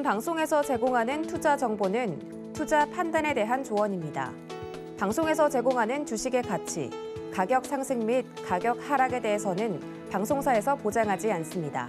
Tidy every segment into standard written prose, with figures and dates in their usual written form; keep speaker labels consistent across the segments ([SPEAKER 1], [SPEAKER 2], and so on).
[SPEAKER 1] 본 방송에서 제공하는 투자 정보는 투자 판단에 대한 조언입니다. 방송에서 제공하는 주식의 가치, 가격 상승 및 가격 하락에 대해서는 방송사에서 보장하지 않습니다.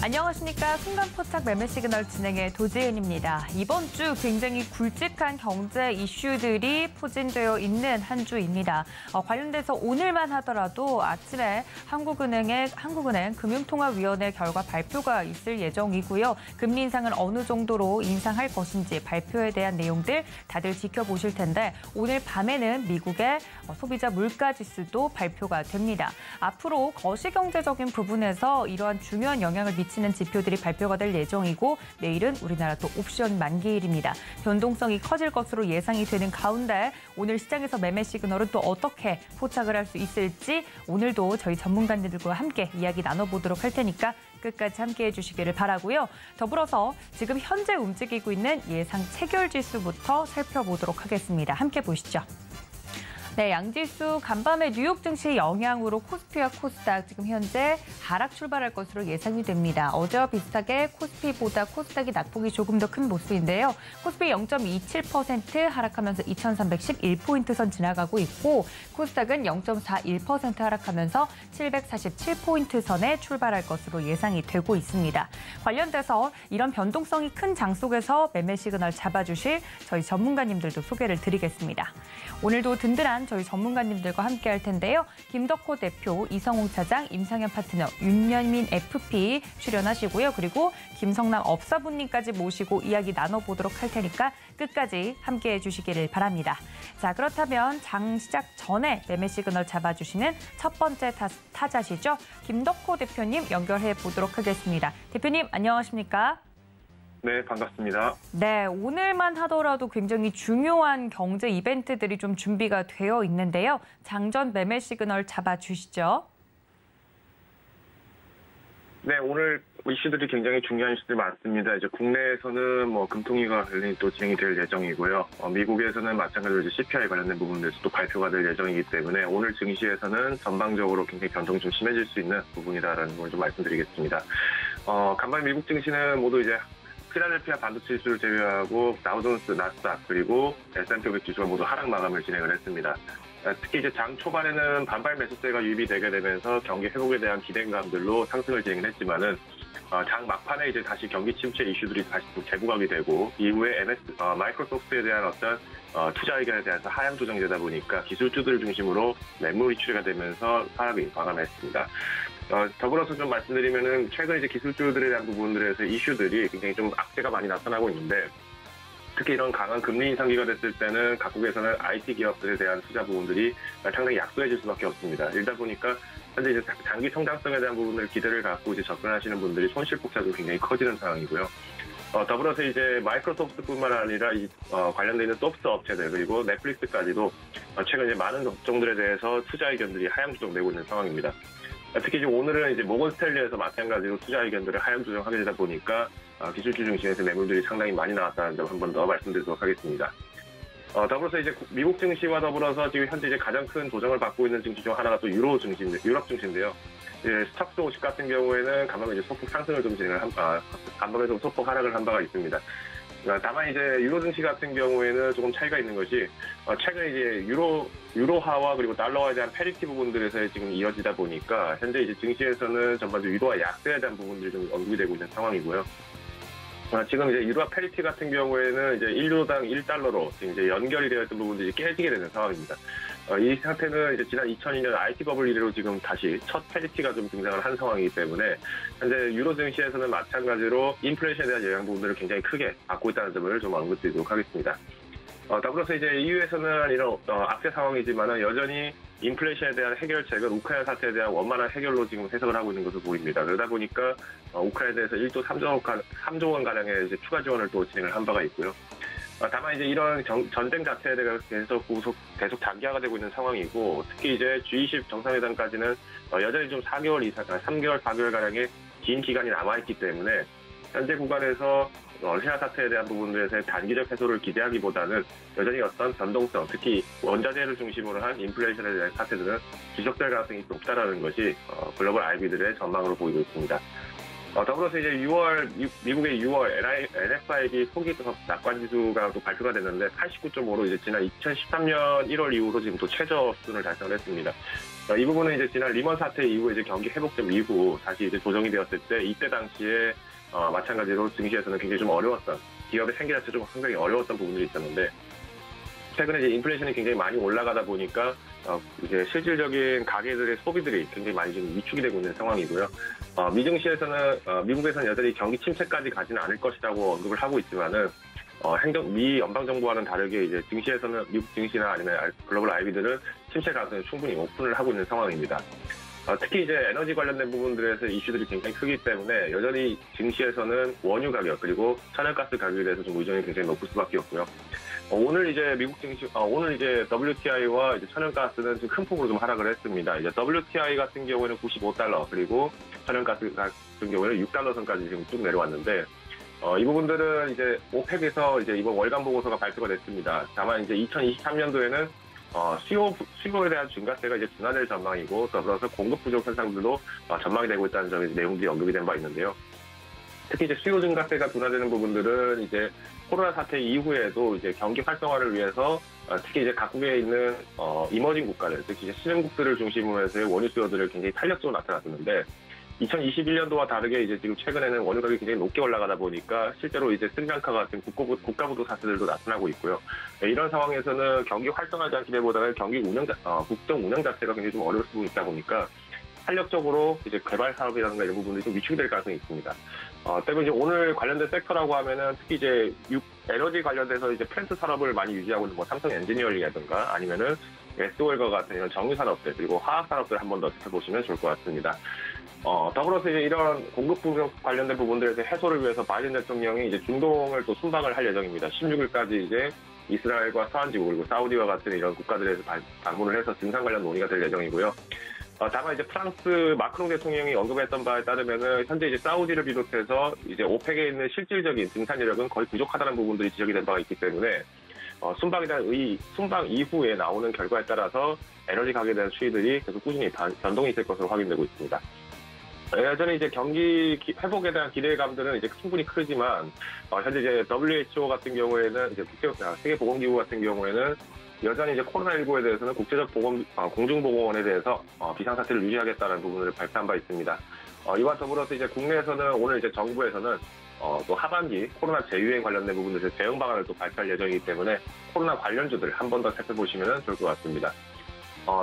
[SPEAKER 2] 안녕하십니까. 순간포착 매매 시그널 진행의 도지은입니다. 이번 주 굉장히 굵직한 경제 이슈들이 포진되어 있는 한 주입니다. 관련돼서 오늘만 하더라도 아침에 한국은행 금융통화위원회 결과 발표가 있을 예정이고요. 금리 인상을 어느 정도로 인상할 것인지 발표에 대한 내용들 다들 지켜보실 텐데 오늘 밤에는 미국의 소비자 물가지수도 발표가 됩니다. 앞으로 거시경제적인 부분에서 이러한 중요한 영향을 미치는 지표들이 발표가 될 예정이고 내일은 우리나라 또 옵션 만기일입니다. 변동성이 커질 것으로 예상이 되는 가운데 오늘 시장에서 매매 시그널은 또 어떻게 포착을 할 수 있을지 오늘도 저희 전문가님들과 함께 이야기 나눠보도록 할 테니까 끝까지 함께해 주시기를 바라고요. 더불어서 지금 현재 움직이고 있는 예상 체결지수부터 살펴보도록 하겠습니다. 함께 보시죠. 네, 양지수 간밤에 뉴욕 증시 영향으로 코스피와 코스닥 지금 현재 하락 출발할 것으로 예상이 됩니다. 어제와 비슷하게 코스피보다 코스닥이 낙폭이 조금 더 큰 모습인데요. 코스피 0.27% 하락하면서 2,311포인트 선 지나가고 있고 코스닥은 0.41% 하락하면서 747포인트 선에 출발할 것으로 예상이 되고 있습니다. 관련돼서 이런 변동성이 큰 장 속에서 매매 시그널 잡아주실 저희 전문가님들도 소개를 드리겠습니다. 오늘도 든든한 저희 전문가님들과 함께 할 텐데요. 김덕호 대표, 이성웅 차장, 임상현 파트너, 윤현민 FP 출연하시고요. 그리고 김성남 업사부님까지 모시고 이야기 나눠보도록 할 테니까 끝까지 함께해 주시기를 바랍니다. 자, 그렇다면 장 시작 전에 매매 시그널 잡아주시는 첫 번째 타자시죠. 김덕호 대표님 연결해 보도록 하겠습니다. 대표님 안녕하십니까?
[SPEAKER 3] 네, 반갑습니다.
[SPEAKER 2] 네, 오늘만 하더라도 굉장히 중요한 경제 이벤트들이 좀 준비가 되어 있는데요. 장전 매매 시그널 잡아주시죠.
[SPEAKER 3] 네, 오늘 이슈들이 굉장히 중요한 이슈들이 많습니다. 이제 국내에서는 금통위가 관련이 또 진행이 될 예정이고요. 미국에서는 마찬가지로 이제 CPI 관련된 부분들에서 또 발표가 될 예정이기 때문에 오늘 증시에서는 전방적으로 굉장히 변동이 좀 심해질 수 있는 부분이다라는 걸 좀 말씀드리겠습니다. 간밤에 미국 증시는 모두 이제 필라델피아 반도체 지수를 제외하고 다우존스, 나스닥 그리고 S&P 500 지수가 모두 하락 마감을 진행을 했습니다. 특히 이제 장 초반에는 반발 매수세가 유입이 되게 되면서 경기 회복에 대한 기대감들로 상승을 진행했지만은 장 막판에 이제 다시 경기 침체 이슈들이 다시 재부각이 되고 이후에 마이크로소프트에 대한 어떤 투자 의견에 대해서 하향 조정이 되다 보니까 기술주들을 중심으로 매물이 출회가 되면서 하락이 마감했습니다. 더불어서 좀 말씀드리면은 최근 이제 기술주들에 대한 부분들에서 이슈들이 굉장히 좀 악재가 많이 나타나고 있는데 특히 이런 강한 금리 인상기가 됐을 때는 각국에서는 IT 기업들에 대한 투자 부분들이 상당히 약소해질 수밖에 없습니다. 이러다 보니까 현재 이제 장기 성장성에 대한 부분을 기대를 갖고 이제 접근하시는 분들이 손실 폭삭이 굉장히 커지는 상황이고요. 더불어서 이제 마이크로소프트뿐만 아니라 관련돼 있는 소프트 업체들 그리고 넷플릭스까지도 최근 이제 많은 업종들에 대해서 투자 의견들이 하향 조정되고 있는 상황입니다. 특히 이제 오늘은 이제 모건 스탠리에서 마찬가지로 투자 의견들을 하향 조정하게 되다 보니까 기술주 중심에서 매물들이 상당히 많이 나왔다는 점 한 번 더 말씀드리도록 하겠습니다. 더불어서 이제 미국 증시와 더불어서 지금 현재 이제 가장 큰 조정을 받고 있는 증시 중 하나가 또 유럽 증시인데요. 이제 스톡스 50 같은 경우에는 간밤에 이제 소폭 상승을 좀 진행을 간밤에 좀 소폭 하락을 한 바가 있습니다. 다만 이제 유로 증시 같은 경우에는 조금 차이가 있는 것이 최근 이제 유로화와 그리고 달러화에 대한 패리티 부분들에서 지금 이어지다 보니까 현재 이제 증시에서는 전반적으로 유로화 약세에 대한 부분들이 좀 언급이 되고 있는 상황이고요. 지금 이제 유로화 패리티 같은 경우에는 이제 1유로당 1달러로 지금 이제 연결이 되어 있던 부분들이 깨지게 되는 상황입니다. 이 상태는 이제 지난 2002년 IT 버블 이래로 지금 다시 첫 패리티가 좀 등장을 한 상황이기 때문에 현재 유로 증시에서는 마찬가지로 인플레이션에 대한 영향 부분들을 굉장히 크게 받고 있다는 점을 좀 언급드리도록 하겠습니다. 더불어서 이제 EU에서는 이런 악재 상황이지만은 여전히 인플레이션에 대한 해결책은 우크라이나 사태에 대한 원만한 해결로 지금 해석을 하고 있는 것으로 보입니다. 그러다 보니까 우크라이나에 대해서 1조 3조 원 가량의 이제 추가 지원을 또 진행을 한 바가 있고요. 다만 이제 이런 전쟁 자체에 대해서 계속 장기화가 되고 있는 상황이고 특히 이제 G20 정상회담까지는 여전히 좀 3개월, 4개월 가량의 긴 기간이 남아있기 때문에 현재 구간에서 러시아 사태에 대한 부분들에서의 단기적 해소를 기대하기보다는 여전히 어떤 변동성, 특히 원자재를 중심으로 한 인플레이션에 대한 사태들은 지속될 가능성이 높다라는 것이 글로벌 IB들의 전망으로 보이고 있습니다. 더불어서 이제 미국의 6월 NFIB 소기 낙관 지수가 또 발표가 됐는데 89.5로 이제 지난 2013년 1월 이후로 지금 또 최저 수준을 달성을 했습니다. 이 부분은 이제 지난 리먼 사태 이후에 이제 경기 회복점 이후 다시 이제 조정이 되었을 때 이때 당시에 마찬가지로 증시에서는 굉장히 좀 어려웠던 기업의 생계 자체 좀 상당히 어려웠던 부분들이 있었는데 최근에 이제 인플레이션이 굉장히 많이 올라가다 보니까 이제 실질적인 가게들의 소비들이 굉장히 많이 좀 위축이 되고 있는 상황이고요. 미국에서는 여전히 경기 침체까지 가지는 않을 것이라고 언급을 하고 있지만은 미 연방정부와는 다르게 이제 증시에서는 미국 증시나 아니면 글로벌 IB들은 침체 가능성이 충분히 오픈을 하고 있는 상황입니다. 특히 이제 에너지 관련된 부분들에서 이슈들이 굉장히 크기 때문에 여전히 증시에서는 원유 가격 그리고 천연가스 가격에 대해서 좀 의존이 굉장히 높을 수밖에 없고요. 오늘 이제 미국 증시, 오늘 이제 WTI와 이제 천연가스는 좀 큰 폭으로 좀 하락을 했습니다. 이제 WTI 같은 경우에는 $95 그리고 천연가스 같은 경우에는 $6 선까지 지금 쭉 내려왔는데, 이 부분들은 이제 오펙에서 이제 이번 월간 보고서가 발표가 됐습니다. 다만 이제 2023년도에는 수요에 대한 증가세가 이제 둔화될 전망이고 더불어서 공급 부족 현상들도 전망이 되고 있다는 점에 내용들이 언급이 된 바 있는데요. 특히 이제 수요 증가세가 둔화되는 부분들은 이제 코로나 사태 이후에도 이제 경기 활성화를 위해서 특히 이제 각국에 있는 이머징 국가들, 특히 이제 신흥국들을 중심으로 해서의 원유 수요들을 굉장히 탄력적으로 나타났었는데 2021년도와 다르게 이제 지금 최근에는 원유 가격이 굉장히 높게 올라가다 보니까 실제로 이제 스리랑카 같은 국가부도 사태들도 나타나고 있고요. 이런 상황에서는 경기 활성화에 대한 기대보다는 국정 운영 자체가 굉장히 좀 어려울 수 있다 보니까 탄력적으로 이제 개발 사업이라든가 이런 부분들이 좀 위축될 가능성이 있습니다. 때문에 이제 오늘 관련된 섹터라고 하면은 특히 이제 에너지 관련돼서 이제 플랜트 산업을 많이 유지하고 있는 뭐 삼성 엔지니어링이라든가 아니면은 SOL과 같은 이런 정유 산업들 그리고 화학 산업들 한 번 더 살펴보시면 좋을 것 같습니다. 더불어서 이제 이런 공급 부족 관련된 부분들에서 해소를 위해서 바이든 대통령이 이제 중동을 또 순방을 할 예정입니다. 16일까지 이제 이스라엘과 서한지구 그리고 사우디와 같은 이런 국가들에서 방문을 해서 증상 관련 논의가 될 예정이고요. 다만 이제 프랑스 마크롱 대통령이 언급했던 바에 따르면은 현재 이제 사우디를 비롯해서 이제 오펙에 있는 실질적인 증산 여력은 거의 부족하다는 부분들이 지적이 된 바가 있기 때문에 순방 이후에 나오는 결과에 따라서 에너지 가격에 대한 추이들이 계속 꾸준히 변동이 있을 것으로 확인되고 있습니다. 여전히 이제 경기 회복에 대한 기대감들은 이제 충분히 크지만 현재 이제 WHO 같은 경우에는 이제 세계보건기구 같은 경우에는 여전히 이제 코로나19에 대해서는 국제적 공중보건원에 대해서 비상사태를 유지하겠다는 부분을 발표한 바 있습니다. 이와 더불어서 이제 국내에서는 오늘 이제 정부에서는 또 하반기 코로나 재유행 관련된 부분들에서 대응 방안을 또 발표할 예정이기 때문에 코로나 관련주들 한 번 더 살펴보시면 좋을 것 같습니다.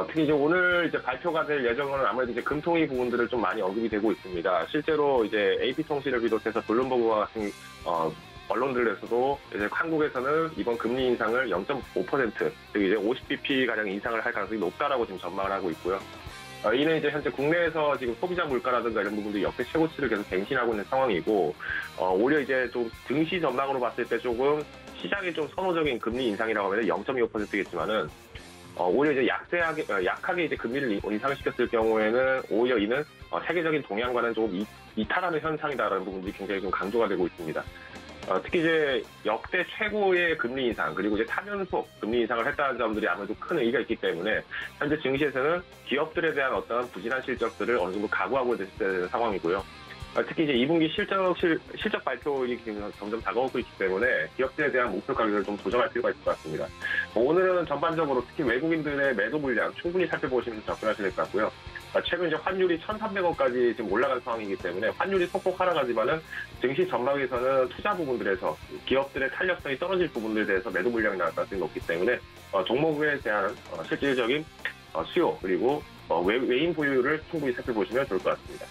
[SPEAKER 3] 특히 이제 오늘 이제 발표가 될 예정은 아무래도 이제 금통위 부분들을 좀 많이 언급이 되고 있습니다. 실제로 이제 AP통신을 비롯해서 블룸버그와 같은 언론들에서도 이제 한국에서는 이번 금리 인상을 0.5%, 즉 이제 50bp 가량 인상을 할 가능성이 높다라고 지금 전망을 하고 있고요. 이는 이제 현재 국내에서 지금 소비자 물가라든가 이런 부분들이 역대 최고치를 계속 갱신하고 있는 상황이고, 오히려 이제 좀 증시 전망으로 봤을 때 조금 시장이 좀 선호적인 금리 인상이라고 하면 0.25%겠지만은 오히려 이제 약하게 이제 금리를 인상을 시켰을 경우에는 오히려 이는 세계적인 동향과는 조금 이탈하는 현상이다라는 부분들이 굉장히 좀 강조가 되고 있습니다. 특히 이제 역대 최고의 금리 인상 그리고 이제 4연속 금리 인상을 했다는 점들이 아무래도 큰 의의가 있기 때문에 현재 증시에서는 기업들에 대한 어떤 부진한 실적들을 어느 정도 각오하고 있는 상황이고요. 특히 이제 2분기 실적 발표일이 점점 다가오고 있기 때문에 기업들에 대한 목표 가격을 좀 조정할 필요가 있을 것 같습니다. 오늘은 전반적으로 특히 외국인들의 매도 물량 충분히 살펴보시면서 접근하셔야 될 것 같고요. 최근 이제 환율이 1,300원까지 지금 올라간 상황이기 때문에 환율이 소폭 하락하지만은 증시 전망에서는 투자 부분들에서 기업들의 탄력성이 떨어질 부분들에 대해서 매도 물량이 나올 가능성이 높기 때문에 종목에 대한 실질적인 수요 그리고 외인 보유를 충분히 살펴보시면 좋을 것 같습니다.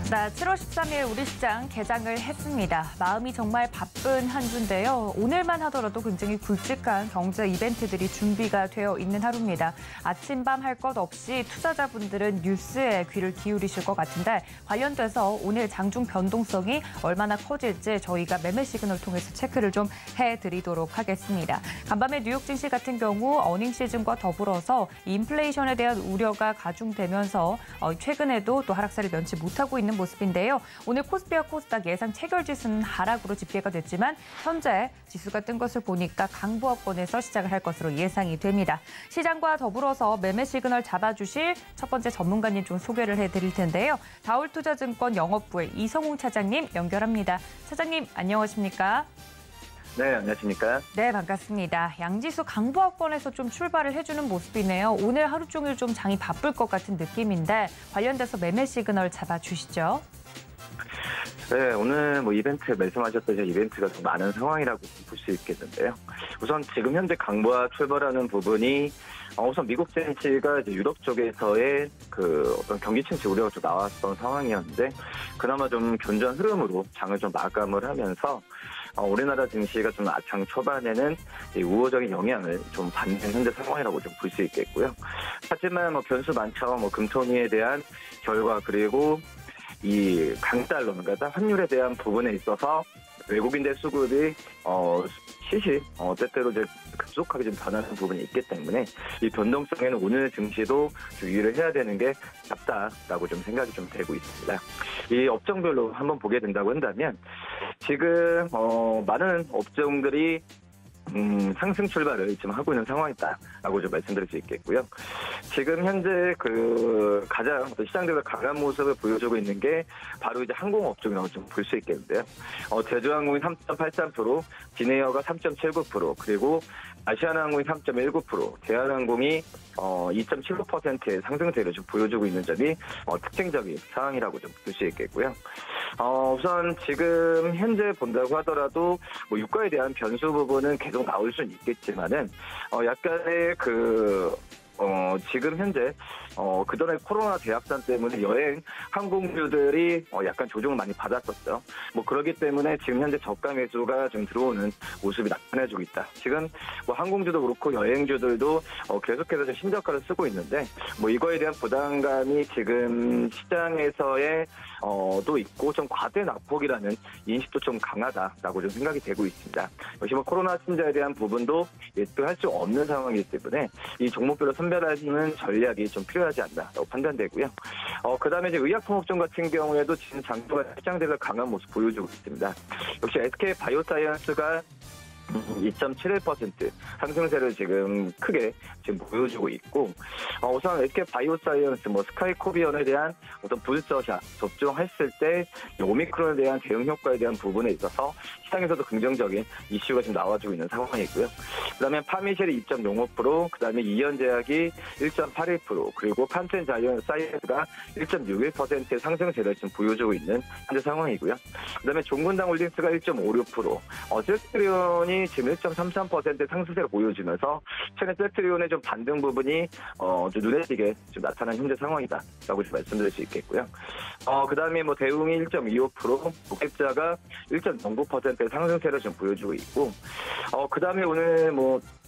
[SPEAKER 2] 네, 7월 13일 우리 시장 개장을 했습니다. 마음이 정말 바쁜 한 주인데요. 오늘만 하더라도 굉장히 굵직한 경제 이벤트들이 준비가 되어 있는 하루입니다. 아침밤 할 것 없이 투자자분들은 뉴스에 귀를 기울이실 것 같은데 관련돼서 오늘 장중 변동성이 얼마나 커질지 저희가 매매 시그널 통해서 체크를 좀 해드리도록 하겠습니다. 간밤에 뉴욕 증시 같은 경우 어닝 시즌과 더불어서 인플레이션에 대한 우려가 가중되면서 최근에도 또 하락세를 면치 못하고 있는 모습인데요. 오늘 코스피와 코스닥 예상 체결지수는 하락으로 집계가 됐지만 현재 지수가 뜬 것을 보니까 강보합권에서 시작을 할 것으로 예상이 됩니다. 시장과 더불어서 매매 시그널 잡아주실 첫 번째 전문가님 좀 소개를 해드릴 텐데요. 다올투자증권 영업부의 이성웅 차장님 연결합니다. 차장님 안녕하십니까?
[SPEAKER 4] 네, 안녕하십니까?
[SPEAKER 2] 네, 반갑습니다. 양지수 강보합권에서 좀 출발을 해주는 모습이네요. 오늘 하루 종일 좀 장이 바쁠 것 같은 느낌인데 관련돼서 매매 시그널 잡아주시죠.
[SPEAKER 4] 네, 오늘 이벤트 말씀하셨듯이 이벤트가 좀 많은 상황이라고 볼 수 있겠는데요. 우선 지금 현재 강보와 출발하는 부분이 우선 미국 증시가 이제 유럽 쪽에서의 어떤 경기 침체 우려가 좀 나왔던 상황이었는데 그나마 좀 견조한 흐름으로 장을 좀 마감을 하면서 우리나라 증시가 좀 장 초반에는 우호적인 영향을 좀 받는 현재 상황이라고 좀 볼 수 있겠고요. 하지만 변수 많죠. 금토니에 대한 결과 그리고 이 강달러, 그러니까 환율에 대한 부분에 있어서 외국인들 수급이 때때로 이제 급속하게 좀 변하는 부분이 있기 때문에 이 변동성에는 오늘 증시도 주의를 해야 되는 게 맞다라고 좀 생각이 좀 되고 있습니다. 이 업종별로 한번 보게 된다고 한다면 지금 많은 업종들이 상승 출발을 지금 하고 있는 상황이다라고 좀 말씀드릴 수 있겠고요. 지금 현재 가장 시장들과 강한 모습을 보여주고 있는 게 바로 이제 항공업종이라고 좀 볼 수 있겠는데요. 제주항공이 3.83%, 진에어가 3.79%, 그리고 아시아나항공이 3.19%, 대한항공이 2.75%의 상승세를 좀 보여주고 있는 점이 특징적인 상황이라고 좀 볼 수 있겠고요. 우선 지금 현재 본다고 하더라도 유가에 대한 변수 부분은 계속 나올 수는 있겠지만은 약간의 지금 현재 그전에 코로나 대확산 때문에 여행 항공주들이 약간 조정을 많이 받았었죠. 그렇기 때문에 지금 현재 저가 매수가 좀 들어오는 모습이 나타내주고 있다. 지금 항공주도 그렇고 여행주들도 계속해서 좀 신저가를 쓰고 있는데 이거에 대한 부담감이 지금 시장에서의 또 있고 좀 과대 낙폭이라는 인식도 좀 강하다라고 좀 생각이 되고 있습니다. 역시 코로나 침자에 대한 부분도 예측할 수 없는 상황이기 때문에 이 종목별로 선별하는 전략이 좀 필요하지 않나라고 판단되고요. 그다음에 이제 의약품업종 같은 경우에도 지금 장기가 시장들과 강한 모습 보여주고 있습니다. 역시 SK 바이오사이언스가 2.71% 상승세를 지금 크게 지금 보여주고 있고 우선 SK 바이오사이언스 스카이코비언에 대한 어떤 부스터샷 접종했을 때 오미크론에 대한 대응 효과에 대한 부분에 있어서 시장에서도 긍정적인 이슈가 지금 나와주고 있는 상황이고요. 그다음에 파미셀이 2.05%, 그다음에 이현제약이 1.81%, 그리고 칸센 사이언스가 1.61%의 상승세를 지금 보여주고 있는 현재 상황이고요. 그다음에 종근당 홀딩스가 1.56%, 셀트리온이 지금 1.33%의 상승세를 보여주면서 최근 셀트리온의 좀 반등 부분이 좀 눈에 띄게 좀 나타난 현재 상황이다라고 좀 말씀드릴 수 있겠고요. 그다음에 대웅이 1.25%, 목격자가 1.09%의 상승세를 좀 보여주고 있고, 그다음에 오늘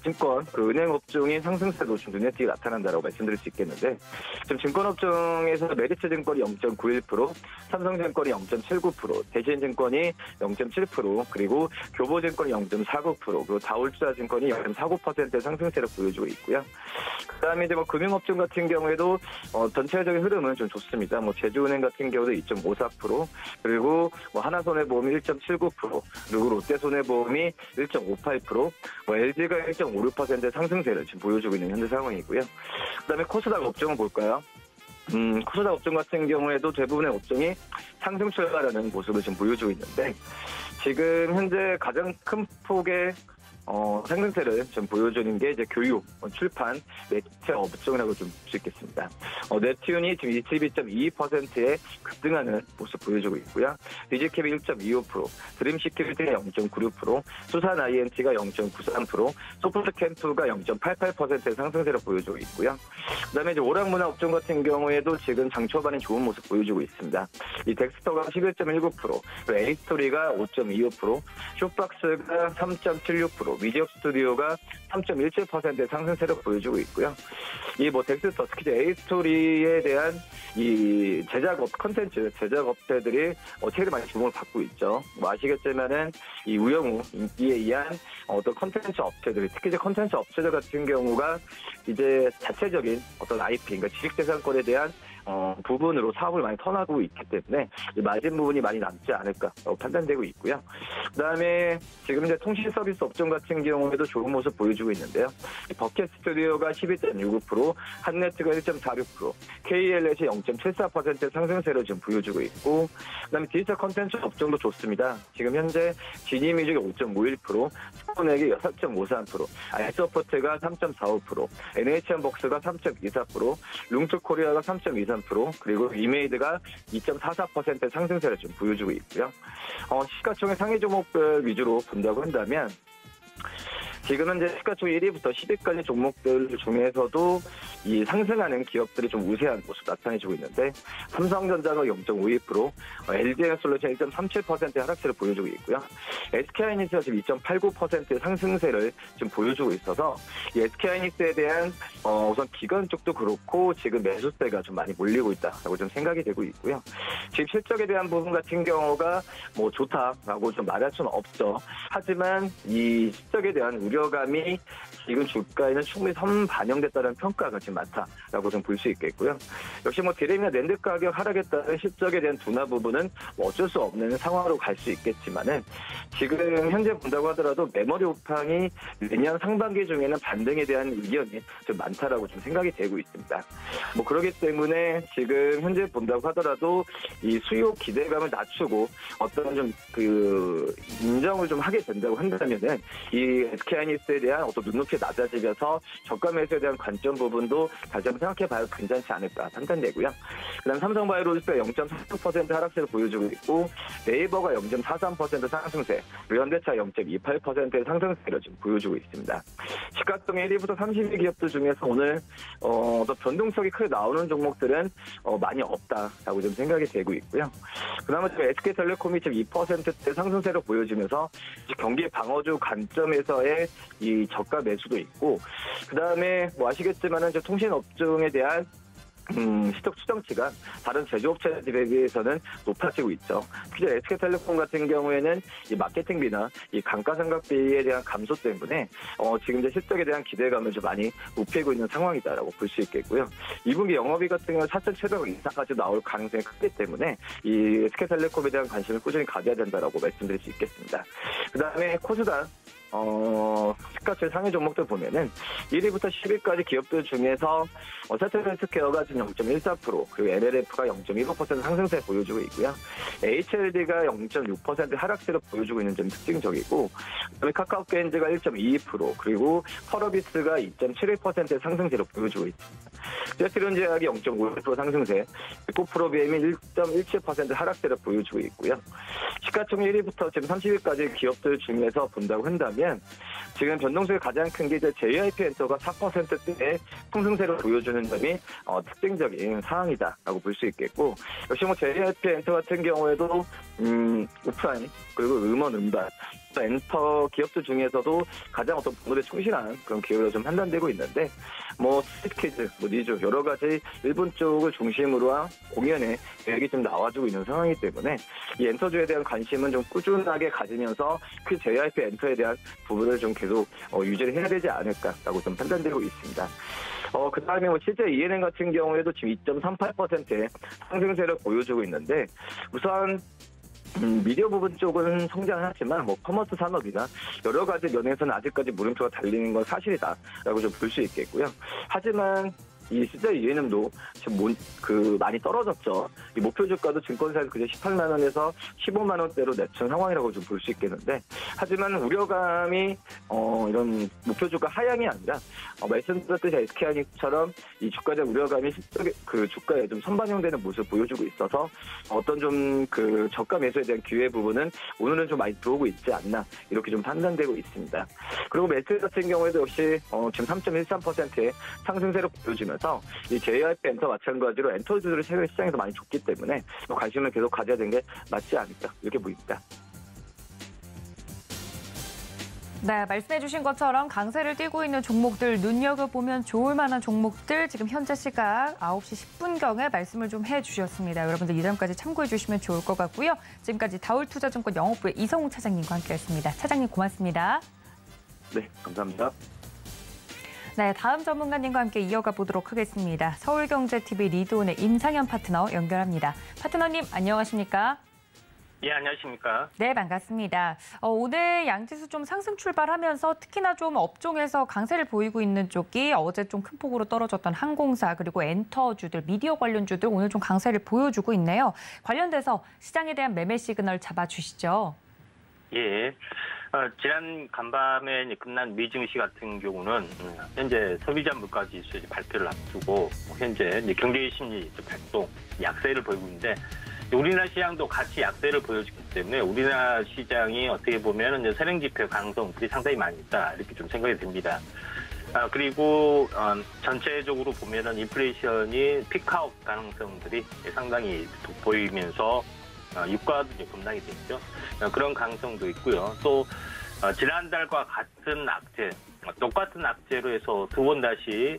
[SPEAKER 4] 증권, 은행 업종인 상승세도 좀 눈에 띄게 나타난다라고 말씀드릴 수 있겠는데, 지금 증권 업종에서 메리츠 증권이 0.91%, 삼성증권이 0.79%, 대신증권이 0.7%, 그리고 교보증권이 0.49%, 그리고 다올투자증권이 0.49%의 상승세를 보여주고 있고요. 그다음에 이제 금융업종 같은 경우에도 전체적인 흐름은 좀 좋습니다. 제주은행 같은 경우도 2.54%, 그리고 하나손해보험이 1.79%, 그리고 롯데손해보험이 1.58%, LG가 1.56%의 상승세를 지금 보여주고 있는 현재 상황이고요. 그다음에 코스닥 업종을 볼까요? 코스닥 업종 같은 경우에도 대부분의 업종이 상승 출발하는 모습을 지금 보여주고 있는데 지금 현재 가장 큰 폭의 상승세를 좀 보여주는 게 이제 교육, 출판, 매체 업종이라고 좀 볼 수 있겠습니다. 넵튠이 지금 22.22%에 급등하는 모습 보여주고 있고요. 디지캡이 1.25%, 드림시큐리티가 0.96%, 수산 INT가 0.93%, 소프트캠프가 0.88%의 상승세를 보여주고 있고요. 그다음에 이제 오락문화 업종 같은 경우에도 지금 장 초반에 좋은 모습 보여주고 있습니다. 이 덱스터가 11.19%, 에이스토리가 5.25%, 쇼박스가 3.76%, 미디어 스튜디오가 3.17%의 상승세를 보여주고 있고요. 이 덱스터, 특히 에이스토리에 대한 이 컨텐츠 제작업체들이 최근에 많이 주목을 받고 있죠. 아시겠지만은 이 우영우 인기에 의한 어떤 컨텐츠 업체들, 특히 이제 컨텐츠 업체들 같은 경우가 이제 자체적인 어떤 IP, 그러니까 지식재산권에 대한 부분으로 사업을 많이 턴하고 있기 때문에 마진 부분이 많이 남지 않을까 판단되고 있고요. 그다음에 지금 이제 통신 서비스 업종 같은 경우에도 좋은 모습 보여주고 있는데요. 버켓 스튜디오가 12.69%, 한네트가 1.46%, KLS이 0.74%의 상승세를 지금 보여주고 있고, 그다음에 디지털 컨텐츠 업종도 좋습니다. 지금 현재 지니뮤직이 5.51%, 스포넥이 4.53%, 아이소프트가 3.45%, NHN복스가 3.24%, 룽투코리아가 3.23%, 그리고 이메이드가 2.44%의 상승세를 좀 보여주고 있고요. 시가총액 상위 종목들 위주로 본다고 한다면 지금은 이제 시가총액 1위부터 10위까지 종목들 중에서도 이 상승하는 기업들이 좀 우세한 모습 나타내주고 있는데, 삼성전자가 0.52%, LG에너솔루션 1.37%의 하락세를 보여주고 있고요. SK하이닉스가 지금 2.89%의 상승세를 지금 보여주고 있어서 이 SK하이닉스에 대한 우선 기관 쪽도 그렇고 지금 매수세가 좀 많이 몰리고 있다라고 좀 생각이 되고 있고요. 지금 실적에 대한 부분 같은 경우가 좋다라고 좀 말할 수는 없죠. 하지만 이 실적에 대한 우려감이 지금 주가에는 충분히 선반영됐다는 평가가 지금 많다라고 좀 볼 수 있겠고요. 역시 디램이나 낸드 가격 하락에 따른 실적에 대한 둔화 부분은 어쩔 수 없는 상황으로 갈 수 있겠지만은 지금 현재 본다고 하더라도 메모리 우팡이 내년 상반기 중에는 반등에 대한 의견이 좀 많다라고 좀 생각이 되고 있습니다. 그렇기 때문에 지금 현재 본다고 하더라도 이 수요 기대감을 낮추고 어떤 좀 인정을 좀 하게 된다고 한다면은 이 SK하이닉스에 대한 어떤 눈높이 낮아지면서 저가 매수에 대한 관점 부분도 다시 한번 생각해봐야 괜찮지 않을까 판단되고요. 그다음 삼성바이오로직스가 0.46% 하락세를 보여주고 있고, 네이버가 0.43% 상승세, 그리고 현대차 0.28%의 상승세를 지금 보여주고 있습니다. 시가총액 1위부터 30위 기업들 중에서 오늘 더 변동성이 크게 나오는 종목들은 많이 없다라고 좀 생각이 되고 있고요. 그다음에 지금 SK텔레콤이 지금 2%대 상승세를 보여주면서 경기 방어주 관점에서의 이 저가 매수도 있고, 그다음에 아시겠지만은 통신 업종에 대한 시적 추정치가 다른 제조업체들에 비해서는 높아지고 있죠. 특히 SK텔레콤 같은 경우에는 이 마케팅비나 이 감가상각비에 대한 감소 때문에 지금 이제 실적에 대한 기대감을 좀 많이 높이고 있는 상황이다라고 볼 수 있겠고요. 2분기 영업이익 같은 경우는 4,700억 이상까지 나올 가능성이 크기 때문에 이 SK텔레콤에 대한 관심을 꾸준히 가져야 된다라고 말씀드릴 수 있겠습니다. 그다음에 코스닥 시가총액 상위 종목들 보면은 1위부터 10위까지 기업들 중에서 세트헬스케어가 지금 0.14%, 그리고 MLF가 0.15% 상승세 보여주고 있고요. HLD가 0.6% 하락세를 보여주고 있는 점이 특징적이고, 그다음에 카카오게임즈가 1.22%, 그리고 펄어비스가 2.71%의 상승세를 보여주고 있습니다. 제트론제약이 0.51% 상승세, 코프로비엠이 1.17% 하락세를 보여주고 있고요. 시가총액 1위부터 지금 30위까지 기업들 중에서 본다고 한다면 지금 변동성이 가장 큰 게 이제 JYP엔터가 4%대의 상승세를 보여주는 점이 특징적인 상황이다라고 볼 수 있겠고, 역시 JYP엔터 같은 경우에도 오프라인 그리고 음원 음반 엔터 기업들 중에서도 가장 어떤 본업에 충실한 그런 기업으로 좀 판단되고 있는데, 스트릿키즈, 니즈 여러 가지 일본 쪽을 중심으로 한 공연의 계획이 좀 나와주고 있는 상황이기 때문에 이 엔터주에 대한 관심은 좀 꾸준하게 가지면서 그 JYP 엔터에 대한 부분을 좀 계속 유지를 해야 되지 않을까라고 좀 판단되고 있습니다. 그 다음에 실제 ENM 같은 경우에도 지금 2.38%의 상승세를 보여주고 있는데, 우선 미디어 부분 쪽은 성장하지만 커머스 산업이나 여러 가지 면에서는 아직까지 물음표가 달리는 건 사실이다라고 좀 볼 수 있겠고요. 하지만 이 실제 ENM도 지금 많이 떨어졌죠. 이 목표 주가도 증권사에서 그저 18만 원에서 15만 원대로 내춘 상황이라고 좀 볼 수 있겠는데, 하지만 우려감이 이런 목표 주가 하향이 아니라 말씀드렸듯이 SK하이닉스처럼 이 주가에 대한 우려감이 그 주가에 좀 선반영되는 모습을 보여주고 있어서 어떤 좀 그 저가 매수에 대한 기회 부분은 오늘은 좀 많이 들어오고 있지 않나 이렇게 좀 판단되고 있습니다. 그리고 매트 같은 경우에도 역시 지금 3.13%의 상승세를 보여주면서 이 JYP 엔터 마찬가지로 엔터주들을 최근 시장에서 많이 줬기 때문에 관심을 계속 가져야 되는 게 맞지 않을까 이렇게 보입니다.
[SPEAKER 2] 네, 말씀해주신 것처럼 강세를 띠고 있는 종목들, 눈여겨보면 좋을 만한 종목들 지금 현재 시각 9시 10분경에 말씀을 좀 해주셨습니다. 여러분들 이 점까지 참고해 주시면 좋을 것 같고요. 지금까지 다울투자증권 영업부의 이성욱 차장님과 함께했습니다. 차장님 고맙습니다.
[SPEAKER 4] 네, 감사합니다.
[SPEAKER 2] 네, 다음 전문가님과 함께 이어가 보도록 하겠습니다. 서울경제TV 리드온의 임상현 파트너 연결합니다. 파트너님 안녕하십니까?
[SPEAKER 5] 예, 안녕하십니까?
[SPEAKER 2] 네, 반갑습니다. 오늘 양지수 좀 상승 출발하면서 특히나 좀 업종에서 강세를 보이고 있는 쪽이 어제 좀 큰 폭으로 떨어졌던 항공사 그리고 엔터주들, 미디어 관련주들 오늘 좀 강세를 보여주고 있네요. 관련돼서 시장에 대한 매매 시그널 잡아주시죠.
[SPEAKER 5] 예. 지난 간밤에 끝난 미증시 같은 경우는 현재 소비자 물가지수 발표를 앞두고 현재 경제 심리 발동, 약세를 보이고 있는데 우리나라 시장도 같이 약세를 보여주기 때문에 우리나라 시장이 어떻게 보면 선행지표 강성들이 상당히 많이 있다 이렇게 좀 생각이 듭니다. 그리고 전체적으로 보면은 인플레이션이 피크아웃 가능성들이 상당히 보이면서 유가도 급락이 됐죠. 그런 가능성도 있고요. 또 지난달과 같은 악재, 똑같은 악재로 해서 두 번 다시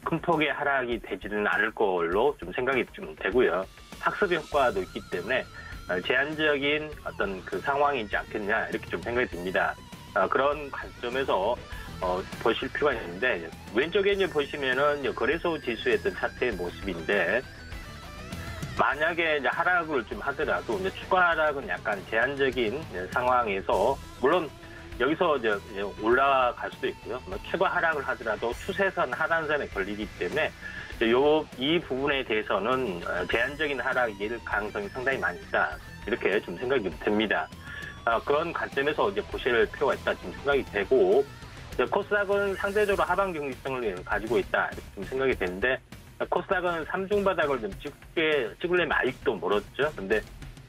[SPEAKER 5] 큰 폭의 하락이 되지는 않을 걸로 좀 생각이 좀 되고요. 학습 효과도 있기 때문에 제한적인 어떤 그 상황이지 않겠냐 이렇게 좀 생각이 듭니다. 그런 관점에서 보실 필요가 있는데 왼쪽에 이제 보시면은 거래소 지수의 어떤 차트의 모습인데 만약에 이제 하락을 좀 하더라도 이제 추가 하락은 약간 제한적인 상황에서 물론 여기서 이제 올라갈 수도 있고요. 추가 하락을 하더라도 추세선 하단선에 걸리기 때문에 이 부분에 대해서는 제한적인 하락일 가능성이 상당히 많이 있다. 이렇게 좀 생각이 됩니다. 그런 관점에서 이제 보실 필요가 있다. 지금 생각이 되고, 코스닥은 상대적으로 하방 경직성을 가지고 있다. 이렇게 좀 생각이 되는데, 코스닥은 삼중 바닥을 좀 찍으려면 아직도 멀었죠. 근데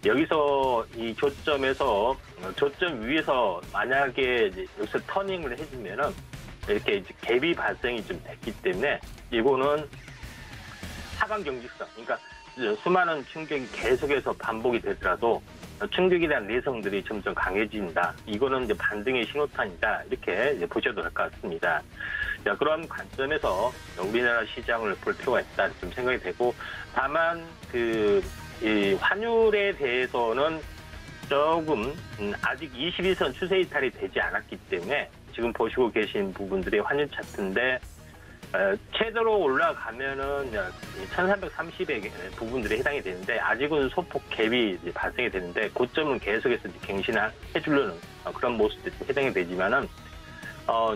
[SPEAKER 5] 여기서 이 조점에서, 조점 위에서 만약에 이제 여기서 터닝을 해주면은 이렇게 이제 갭이 발생이 좀 됐기 때문에 이거는 하방 경직성, 그러니까 수많은 충격이 계속해서 반복이 되더라도 충격에 대한 내성들이 점점 강해진다. 이거는 이제 반등의 신호탄이다. 이렇게 이제 보셔도 될 것 같습니다. 자, 그런 관점에서 우리나라 시장을 볼 필요가 있다. 좀 생각이 되고, 다만 이 환율에 대해서는 조금 아직 21선 추세 이탈이 되지 않았기 때문에 지금 보시고 계신 부분들이 환율 차트인데. 최대로 올라가면은 1330의 부분들이 해당이 되는데 아직은 소폭 갭이 발생이 되는데 고점은 계속해서 갱신해 주려는 그런 모습들이 해당이 되지만은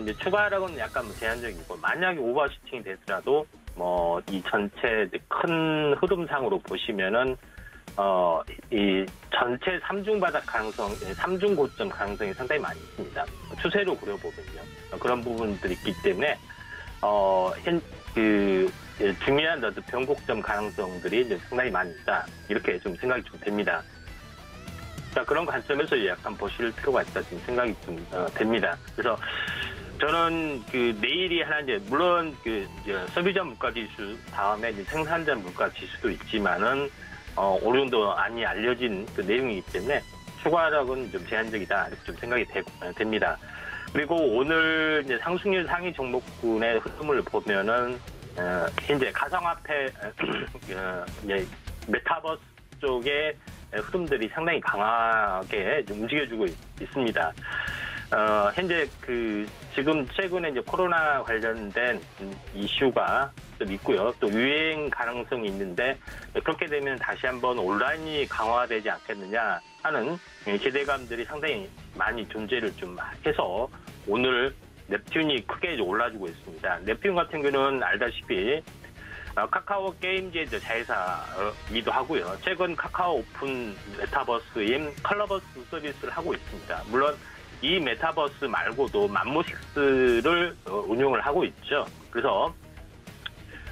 [SPEAKER 5] 이제 추가 하락은 약간 제한적이고 만약에 오버슈팅이 되더라도 이 전체 큰 흐름상으로 보시면은 이 전체 3중 바닥 가능성, 3중 고점 가능성이 상당히 많이 있습니다. 추세로 그려보면요. 그런 부분들이 있기 때문에 중요한 변곡점 가능성들이 이제 상당히 많이 있다. 이렇게 좀 생각이 좀 됩니다. 자, 그런 관점에서 약간 보실 필요가 있다. 지금 생각이 좀 됩니다. 그래서 저는 내일이 하나 이제 물론 소비자 물가 지수 다음에 이제 생산자 물가 지수도 있지만은 어느 정도 많이 알려진 내용이기 때문에 추가 하락은 좀 제한적이다. 이렇게 좀 생각이 됩니다. 그리고 오늘 이제 상승률 상위 종목군의 흐름을 보면은 현재 가상화폐 이제 메타버스 쪽의 흐름들이 상당히 강하게 움직여주고 있습니다. 현재 지금 최근에 이제 코로나 관련된 이슈가 좀 있고요. 또 유행 가능성이 있는데 그렇게 되면 다시 한번 온라인이 강화되지 않겠느냐 하는 기대감들이 상당히 많이 존재를 좀 해서 오늘 넵튠이 크게 올라주고 있습니다. 넵튠 같은 경우는 알다시피 카카오 게임즈의 자회사이기도 하고요. 최근 카카오 오픈 메타버스인 컬러버스 서비스를 하고 있습니다. 물론 이 메타버스 말고도 맘모식스를 운용을 하고 있죠. 그래서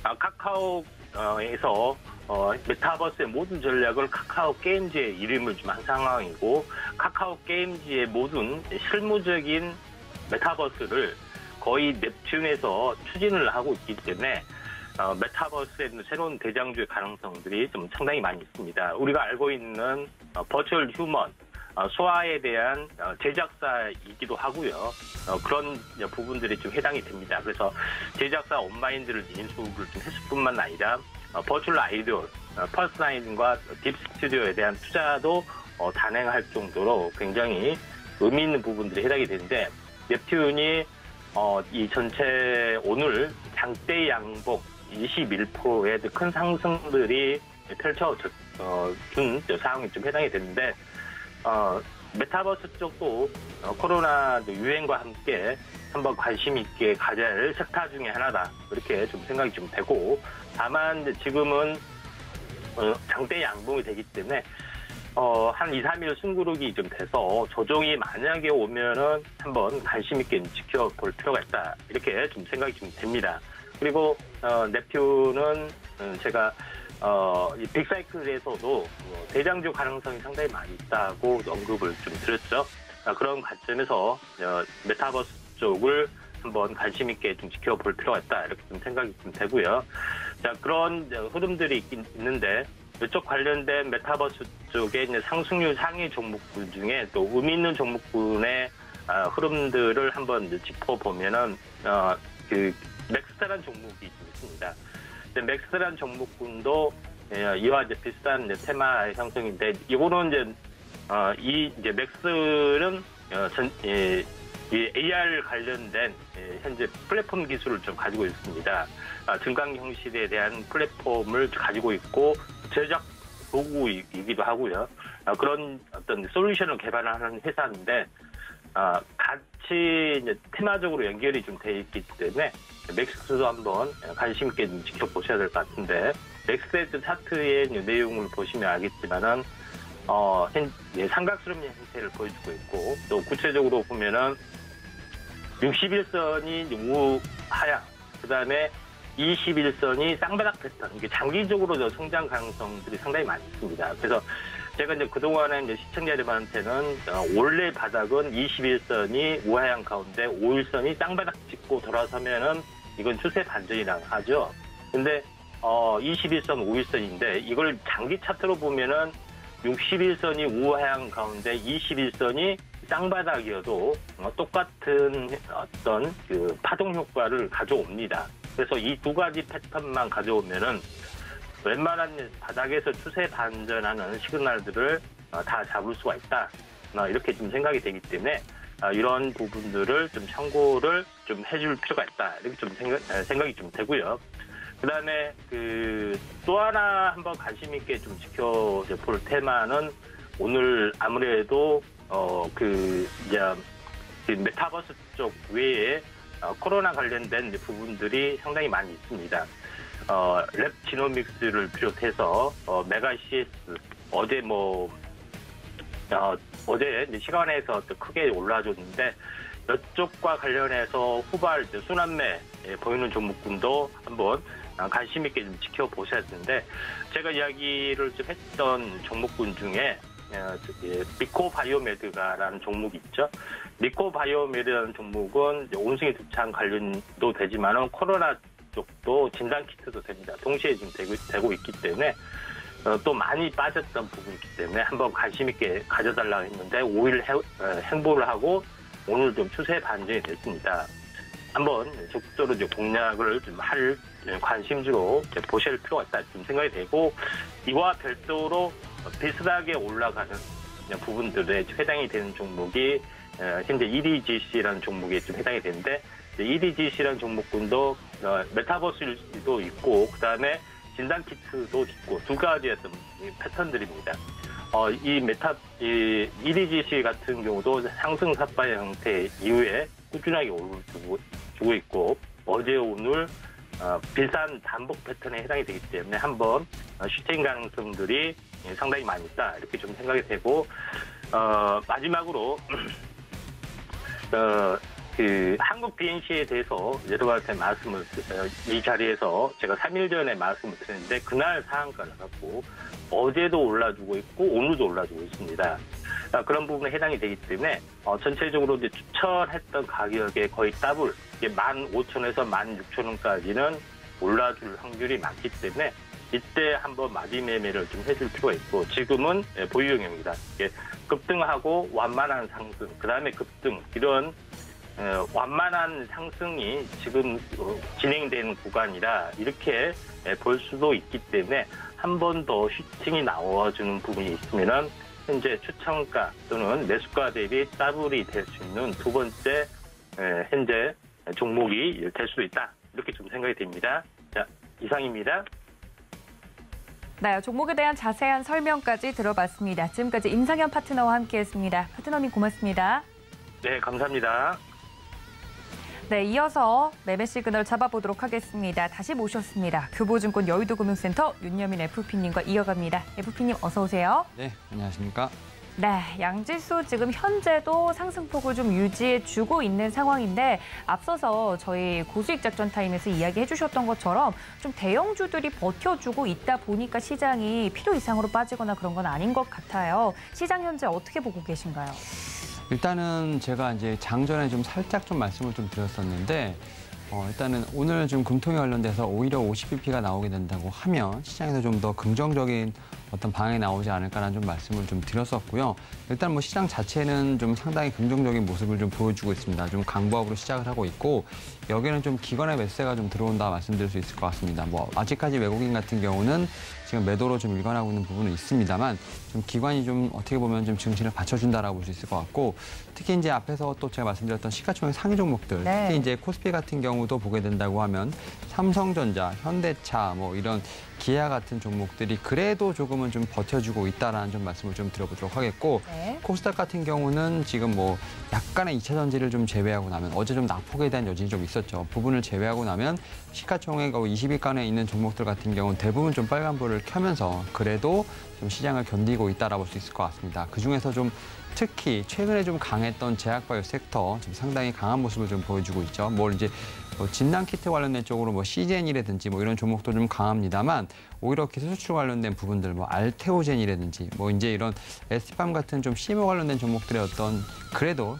[SPEAKER 5] 카카오에서 메타버스의 모든 전략을 카카오 게임즈의 이름을 좀 한 상황이고, 카카오 게임즈의 모든 실무적인 메타버스를 거의 넵튠에서 추진을 하고 있기 때문에 메타버스의 새로운 대장주의 가능성들이 좀 상당히 많이 있습니다. 우리가 알고 있는 버추얼 휴먼, 소아에 대한 제작사이기도 하고요. 그런 부분들이 좀 해당이 됩니다. 그래서 제작사 온마인드를 인수를 좀 했을 뿐만 아니라 버추얼 아이돌, 펄스나인과 딥스튜디오에 대한 투자도 단행할 정도로 굉장히 의미 있는 부분들이 해당이 되는데, 넵튠이 이 전체 오늘 장대 양봉 21%의 큰 상승들이 펼쳐준 상황이 좀 해당이 됐는데, 메타버스 쪽도 코로나 유행과 함께 한번 관심 있게 가져야 할 섹터 중에 하나다, 이렇게 좀 생각이 좀 되고, 다만 지금은 장대 양봉이 되기 때문에 한 2, 3일 숨고르기 좀 돼서 조정이 만약에 오면은 한번 관심 있게 지켜볼 필요가 있다, 이렇게 좀 생각이 좀 됩니다. 그리고 넵튠은 제가 이 빅사이클에서도 대장주 가능성이 상당히 많이 있다고 언급을 좀 드렸죠. 그런 관점에서 메타버스 쪽을 한번 관심 있게 좀 지켜볼 필요가 있다, 이렇게 좀 생각이 좀 되고요. 자, 그런 흐름들이 있는데, 이쪽 관련된 메타버스 쪽에 이제 상승률 상위 종목군 중에 또 의미 있는 종목군의 흐름들을 한번 짚어보면은 그 맥스라는 종목이 좀 있습니다. 맥스라는 종목군도 이와 이제 비슷한 이제 테마의 상승인데, 이거는 이제 맥스는 이 AR 관련된 현재 플랫폼 기술을 좀 가지고 있습니다. 증강 형식에 대한 플랫폼을 가지고 있고 제작 도구이기도 하고요. 그런 어떤 솔루션을 개발하는 회사인데, 같이 이제 테마적으로 연결이 좀 돼 있기 때문에 맥스도 한번 관심 있게 좀 지켜보셔야 될 것 같은데, 맥스의 차트의 내용을 보시면 알겠지만은 삼각수렴 형태를 보여주고 있고, 또 구체적으로 보면은 61선이 우하향, 그 다음에 21선이 쌍바닥 패턴, 이게 장기적으로 성장 가능성들이 상당히 많이 있습니다. 그래서 제가 이제 그동안에 이제 시청자 여러분한테는 원래 바닥은 21선이 우하향 가운데 51선이 쌍바닥 찍고 돌아서면은 이건 추세 반전이라고 하죠. 근데 21선, 51선인데 이걸 장기 차트로 보면은 61선이 우하향 가운데 21선이 쌍바닥이어도 똑같은 어떤 그 파동 효과를 가져옵니다. 그래서 이 두 가지 패턴만 가져오면은 웬만한 바닥에서 추세 반전하는 시그널들을 다 잡을 수가 있다, 이렇게 좀 생각이 되기 때문에 이런 부분들을 좀 참고를 좀 해줄 필요가 있다, 이렇게 좀 생각이 좀 되고요. 그다음에 또 하나 한번 관심 있게 좀 지켜볼 테마는 오늘 아무래도 이제 메타버스 쪽 외에 코로나 관련된 부분들이 상당히 많이 있습니다. 랩 지노믹스를 비롯해서 메가 CS 어제 시간에서 크게 올라줬는데, 이쪽과 관련해서 후발 순환매 보이는 종목군도 한번 관심 있게 좀 지켜보셔야 되는데, 제가 이야기를 좀 했던 종목군 중에 미코바이오메드가라는 종목이 있죠. 미코바이오메드라는 종목은 온승의 두창 관련도 되지만은 코로나 쪽도 진단키트도 됩니다. 동시에 지금 되고 있기 때문에 또 많이 빠졌던 부분이기 때문에 한번 관심 있게 가져달라고 했는데 5일 행보를 하고 오늘 좀 추세 반전이 됐습니다. 한번 적극적으로 이제 공략을 좀 할 관심주로 보실 필요가 있다, 좀 생각이 되고, 이와 별도로 비슷하게 올라가는 부분들에 해당이 되는 종목이 현재 EDGC라는 종목에 좀 해당이 되는데, EDGC라는 종목군도 메타버스도 있고, 그 다음에 진단키트도 있고, 두 가지의 어떤 패턴들입니다. 이 EDGC 같은 경우도 상승 삿발 형태 이후에 꾸준하게 오르고 있고, 어제 오늘 비싼 반복 패턴에 해당이 되기 때문에 한번 슈팅 가능성들이 상당히 많이 있다 이렇게 좀 생각이 되고 마지막으로 그 한국 BNC에 대해서 여러 가지 말씀을 이 자리에서 제가 3일 전에 말씀을 드렸는데 그날 상한가를 갖고 어제도 올라주고 있고 오늘도 올라주고 있습니다. 그런 부분에 해당이 되기 때문에 전체적으로 이제 추천했던 가격의 거의 더블 15,000원에서 16,000원까지는 올라줄 확률이 많기 때문에 이때 한번 맞이 매매를 좀 해줄 필요가 있고 지금은 보유형입니다. 급등하고 완만한 상승, 그 다음에 급등 이런 완만한 상승이 지금 진행되는 구간이라 이렇게 볼 수도 있기 때문에 한 번 더 슈팅이 나와주는 부분이 있으면은 현재 추천가 또는 매수가 대비 더블이 될 수 있는 두 번째 현재 종목이 될 수도 있다 이렇게 좀 생각이 됩니다. 자, 이상입니다.
[SPEAKER 2] 네, 종목에 대한 자세한 설명까지 들어봤습니다. 지금까지 임상현 파트너와 함께했습니다. 파트너님 고맙습니다.
[SPEAKER 5] 네, 감사합니다.
[SPEAKER 2] 네, 이어서 매매 시그널 잡아보도록 하겠습니다. 다시 모셨습니다. 교보증권 여의도금융센터 윤여민 FP님과 이어갑니다. FP님 어서 오세요.
[SPEAKER 6] 네, 안녕하십니까.
[SPEAKER 2] 네, 양지수 지금 현재도 상승폭을 좀 유지해주고 있는 상황인데 앞서서 저희 고수익 작전 타임에서 이야기해 주셨던 것처럼 좀 대형주들이 버텨주고 있다 보니까 시장이 필요 이상으로 빠지거나 그런 건 아닌 것 같아요. 시장 현재 어떻게 보고 계신가요?
[SPEAKER 6] 일단은 제가 이제 장전에 좀 살짝 좀 말씀을 좀 드렸었는데 일단은 오늘 좀 금통위 관련돼서 오히려 50bp가 나오게 된다고 하면 시장에서 좀 더 긍정적인 어떤 방향이 나오지 않을까라는 좀 말씀을 좀 드렸었고요. 일단 뭐 시장 자체는 좀 상당히 긍정적인 모습을 좀 보여주고 있습니다. 좀 강보합으로 시작을 하고 있고 여기는 좀 기관의 매수세가 좀 들어온다 말씀드릴 수 있을 것 같습니다. 뭐 아직까지 외국인 같은 경우는 지금 매도로 좀 일관하고 있는 부분은 있습니다만 좀 기관이 좀 어떻게 보면 좀 증신을 받쳐준다라고 볼 수 있을 것 같고 특히 이제 앞에서 또 제가 말씀드렸던 시가총액 상위 종목들
[SPEAKER 2] 네.
[SPEAKER 6] 특히 이제 코스피 같은 경우도 보게 된다고 하면 삼성전자, 현대차 뭐 이런 기아 같은 종목들이 그래도 조금은 좀 버텨주고 있다라는 좀 말씀을 좀 드려보도록 하겠고
[SPEAKER 2] 네.
[SPEAKER 6] 코스닥 같은 경우는 지금 뭐 약간의 2차 전지를 좀 제외하고 나면 어제 좀 낙폭에 대한 여진이 좀 있었죠. 부분을 제외하고 나면 시가총액 20위권에 있는 종목들 같은 경우는 대부분 좀 빨간불을 켜면서 그래도 좀 시장을 견디고 있다라고 볼 수 있을 것 같습니다. 그중에서 좀 특히 최근에 좀 강했던 제약바이오 섹터 좀 상당히 강한 모습을 좀 보여주고 있죠. 이제 진단키트 관련된 쪽으로 CGN이라든지 이런 종목도 좀 강합니다만 오히려 기술 수출 관련된 부분들 알테오젠이라든지 이제 이런 에스팜 같은 좀 CMO 관련된 종목들의 그래도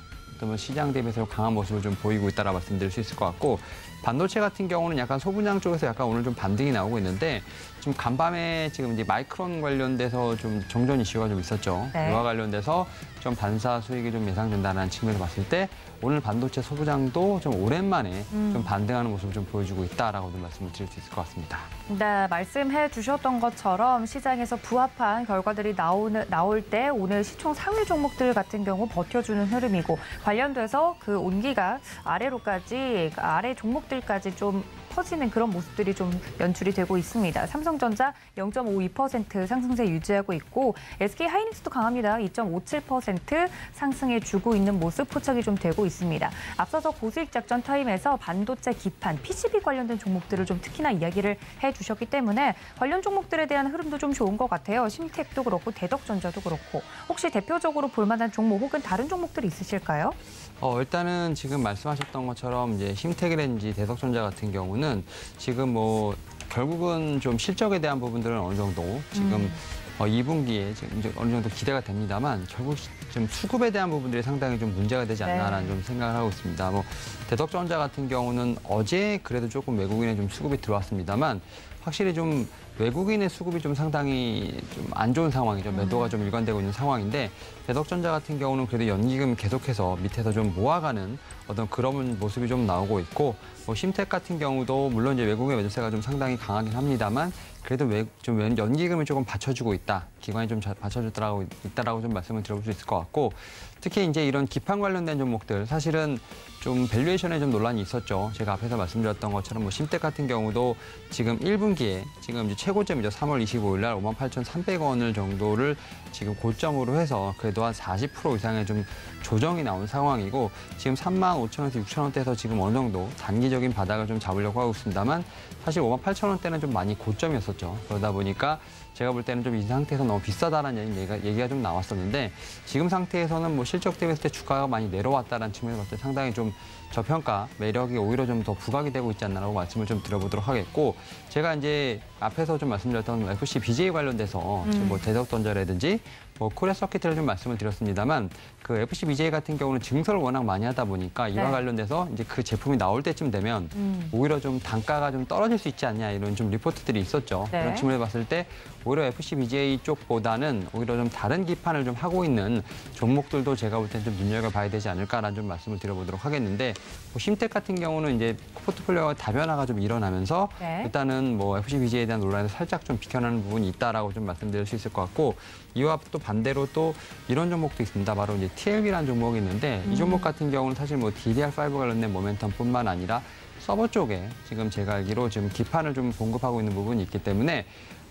[SPEAKER 6] 시장 대비해서 강한 모습을 좀 보이고 있다라 말씀드릴 수 있을 것 같고 반도체 같은 경우는 약간 소분양 쪽에서 약간 오늘 좀 반등이 나오고 있는데 지금 간밤에 지금 이제 마이크론 관련돼서 좀 정전 이슈가 좀 있었죠.
[SPEAKER 2] 네.
[SPEAKER 6] 이와 관련돼서 좀 반사 수익이 좀 예상된다는 측면에서 봤을 때 오늘 반도체 소부장도 좀 오랜만에 좀 반등하는 모습을 좀 보여주고 있다라고 좀 말씀을 드릴 수 있을 것 같습니다.
[SPEAKER 2] 네, 말씀해 주셨던 것처럼 시장에서 부합한 결과들이 나올 때 오늘 시총 상위 종목들 같은 경우 버텨주는 흐름이고 관련돼서 그 온기가 아래 종목들까지 좀 퍼지는 그런 모습들이 좀 연출이 되고 있습니다. 삼성전자 0.52% 상승세 유지하고 있고 SK하이닉스도 강합니다. 2.57% 상승해주고 있는 모습 포착이 좀 되고 있습니다. 앞서서 고수익 작전 타임에서 반도체 기판, PCB 관련된 종목들을 좀 특히나 이야기를 해주셨기 때문에 관련 종목들에 대한 흐름도 좀 좋은 것 같아요. 심텍도 그렇고 대덕전자도 그렇고 혹시 대표적으로 볼만한 종목 혹은 다른 종목들이 있으실까요?
[SPEAKER 6] 일단은 지금 말씀하셨던 것처럼 이제 심텍이라든지 대덕전자 같은 경우는 지금 결국은 좀 실적에 대한 부분들은 어느 정도 지금 2분기에 지금 이제 어느 정도 기대가 됩니다만 결국 좀 수급에 대한 부분들이 상당히 좀 문제가 되지 않나라는 좀 생각을 하고 있습니다. 대덕전자 같은 경우는 어제 그래도 조금 외국인의 좀 수급이 들어왔습니다만 확실히 좀 외국인의 수급이 좀 상당히 좀 안 좋은 상황이죠. 매도가 좀 일관되고 있는 상황인데 대덕전자 같은 경우는 그래도 연기금 계속해서 밑에서 좀 모아가는 어떤 그런 모습이 좀 나오고 있고 심텍 같은 경우도 물론 이제 외국의 매도세가 좀 상당히 강하긴 합니다만 그래도 좀 연기금을 조금 받쳐주고 있다. 기관이 좀 받쳐주더라고 있다라고 좀 말씀을 드려볼 수 있을 것 같고 특히 이제 이런 기판 관련된 종목들 사실은 좀 밸류에이션에 좀 논란이 있었죠. 제가 앞에서 말씀드렸던 것처럼 심텍 같은 경우도 지금 1분기에 지금 이제 최고점이죠. 3월 25일 날 58,300원을 정도를 지금 고점으로 해서 그래도 한 40% 이상의 좀 조정이 나온 상황이고 지금 35,000원에서 6,000원대에서 지금 어느 정도 단기적인 바닥을 좀 잡으려고 하고 있습니다만 사실 58,000원대는 좀 많이 고점이었었죠. 그러다 보니까 제가 볼 때는 좀 이 상태에서 너무 비싸다라는 얘기가 좀 나왔었는데 지금 상태에서는 뭐 실적 대비했을 때 주가가 많이 내려왔다는 측면에서 봤을 때 상당히 좀 저평가 매력이 오히려 좀 더 부각이 되고 있지 않나라고 말씀을 좀 드려보도록 하겠고 제가 이제 앞에서 좀 말씀드렸던 FC BJ 관련돼서 뭐 대덕전자라든지 뭐 코리아 서킷을 좀 말씀을 드렸습니다만 그 FC BJ 같은 경우는 증설을 워낙 많이 하다 보니까 이와 관련돼서 이제 그 제품이 나올 때쯤 되면 오히려 좀 단가가 좀 떨어질 수 있지 않냐 이런 좀 리포트들이 있었죠.
[SPEAKER 2] 네.
[SPEAKER 6] 그런 측면에 봤을 때 오히려 FC BJ 쪽보다는 오히려 좀 다른 기판을 좀 하고 있는 종목들도 제가 볼 때는 좀 눈여겨봐야 되지 않을까라는 좀 말씀을 드려보도록 하겠는데 뭐 심텍 같은 경우는 이제 포트폴리오가 다변화가 좀 일어나면서 일단은 뭐 FC BJ에 대한 논란에서 살짝 좀 비켜나는 부분이 있다라고 좀 말씀드릴 수 있을 것 같고 이와 또 반대로 또 이런 종목도 있습니다. 바로 이제 TLB라는 종목이 있는데 이 종목 같은 경우는 사실 뭐 DDR5 관련된 모멘텀뿐만 아니라 서버 쪽에 지금 제가 알기로 지금 기판을 좀 공급하고 있는 부분이 있기 때문에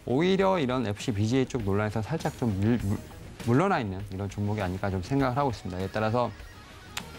[SPEAKER 6] 오히려 이런 FC BGA 쪽 논란에서 살짝 좀 물러나 있는 이런 종목이 아닐까 좀 생각을 하고 있습니다. 이에 따라서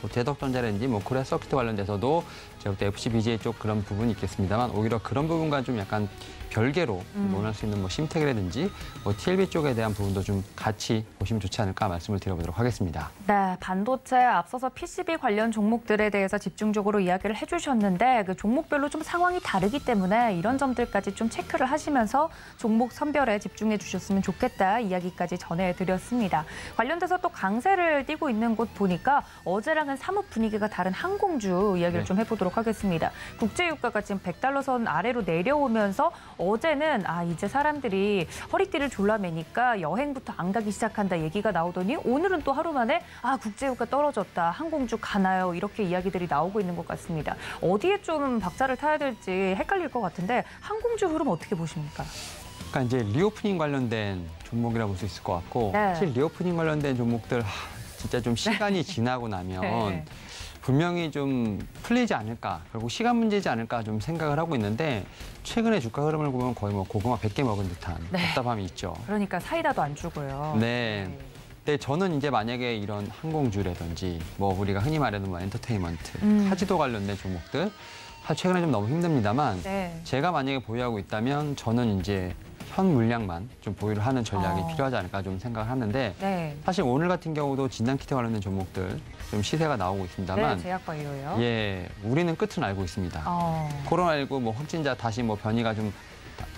[SPEAKER 6] 뭐 대덕전자라든지 뭐 코리아 서킷 관련돼서도 제가 볼 때 FC BGA 쪽 그런 부분이 있겠습니다만 오히려 그런 부분과 좀 약간 별개로 논할 수 있는 뭐 심텍이라든지 뭐 TLB 쪽에 대한 부분도 좀 같이 보시면 좋지 않을까 말씀을 드려보도록 하겠습니다.
[SPEAKER 2] 네, 반도체 앞서서 PCB 관련 종목들에 대해서 집중적으로 이야기를 해주셨는데 그 종목별로 좀 상황이 다르기 때문에 이런 점들까지 좀 체크를 하시면서 종목 선별에 집중해 주셨으면 좋겠다 이야기까지 전해드렸습니다. 관련돼서 또 강세를 띠고 있는 곳 보니까 어제랑은 사뭇 분위기가 다른 항공주 이야기를 좀 해보도록 하겠습니다. 국제유가가 지금 $100 선 아래로 내려오면서 어제는 이제 사람들이 허리띠를 졸라매니까 여행부터 안 가기 시작한다 얘기가 나오더니 오늘은 또 하루 만에 국제유가 떨어졌다, 항공주 가나요? 이렇게 이야기들이 나오고 있는 것 같습니다. 어디에 좀 박자를 타야 될지 헷갈릴 것 같은데 항공주 흐름 어떻게 보십니까?
[SPEAKER 6] 그러니까 이제 리오프닝 관련된 종목이라고 볼 수 있을 것 같고 사실 리오프닝 관련된 종목들 진짜 좀 시간이 지나고 나면 분명히 좀 풀리지 않을까, 결국 시간 문제지 않을까 좀 생각을 하고 있는데 최근에 주가 흐름을 보면 거의 뭐 고구마 100개 먹은 듯한 답답함이 있죠.
[SPEAKER 2] 그러니까 사이다도 안 주고요.
[SPEAKER 6] 네. 근데 저는 이제 만약에 이런 항공주라든지 뭐 우리가 흔히 말하는 뭐 엔터테인먼트, 카지도 관련된 종목들 최근에 좀 너무 힘듭니다만 제가 만약에 보유하고 있다면 저는 이제 현 물량만 좀 보유를 하는 전략이 필요하지 않을까 좀 생각을 하는데 사실 오늘 같은 경우도 진단키트 관련된 종목들 좀 시세가 나오고 있습니다만
[SPEAKER 2] 제약바이오요?
[SPEAKER 6] 우리는 끝은 알고 있습니다. 코로나19 뭐 확진자 다시 뭐 변이가 좀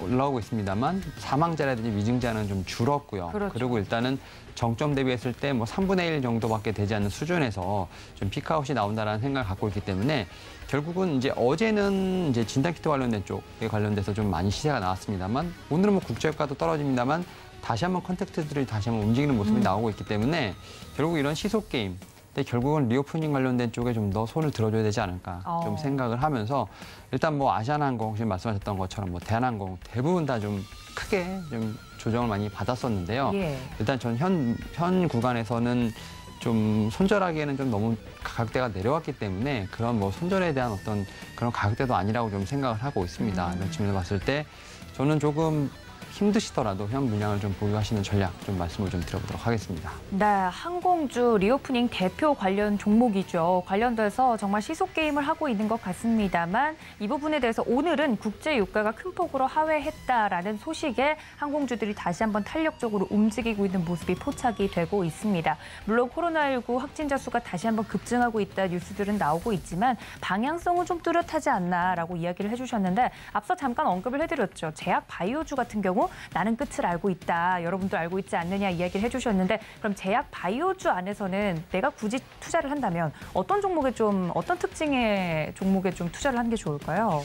[SPEAKER 6] 올라오고 있습니다만 사망자라든지 위중자는 좀 줄었고요. 그리고 일단은 정점 대비했을 때 뭐 3분의 1 정도밖에 되지 않는 수준에서 좀 피크아웃이 나온다라는 생각을 갖고 있기 때문에 결국은 이제 어제는 이제 진단키트 관련된 쪽에 관련돼서 좀 많이 시세가 나왔습니다만 오늘은 뭐 국제유가도 떨어집니다만 다시 한번 컨택트들이 다시 한번 움직이는 모습이 나오고 있기 때문에 결국 이런 시속 게임 근데 결국은 리오프닝 관련된 쪽에 좀 더 손을 들어줘야 되지 않을까 좀 생각을 하면서 일단 뭐 아시아나항공 지금 말씀하셨던 것처럼 뭐 대한항공 대부분 다 좀 크게 좀 조정을 많이 받았었는데요. 일단 전 현 구간에서는 좀 손절하기에는 좀 너무 가격대가 내려왔기 때문에 그런 뭐 손절에 대한 어떤 그런 가격대도 아니라고 좀 생각을 하고 있습니다. 이런 측면을 봤을 때 저는 조금 힘드시더라도 현 물량을 좀 보유하시는 전략 좀 말씀을 좀 드려보도록 하겠습니다.
[SPEAKER 2] 네, 항공주 리오프닝 대표 관련 종목이죠. 관련돼서 정말 시속 게임을 하고 있는 것 같습니다만 이 부분에 대해서 오늘은 국제 유가가 큰 폭으로 하회했다라는 소식에 항공주들이 다시 한번 탄력적으로 움직이고 있는 모습이 포착이 되고 있습니다. 물론 코로나19 확진자 수가 다시 한번 급증하고 있다 뉴스들은 나오고 있지만 방향성은 좀 뚜렷하지 않나라고 이야기를 해주셨는데 앞서 잠깐 언급을 해드렸죠. 제약 바이오주 같은 경우 나는 끝을 알고 있다. 여러분도 알고 있지 않느냐 이야기를 해주셨는데 그럼 제약 바이오주 안에서는 내가 굳이 투자를 한다면 어떤 종목에 좀 어떤 특징의 종목에 좀 투자를 하는 게 좋을까요?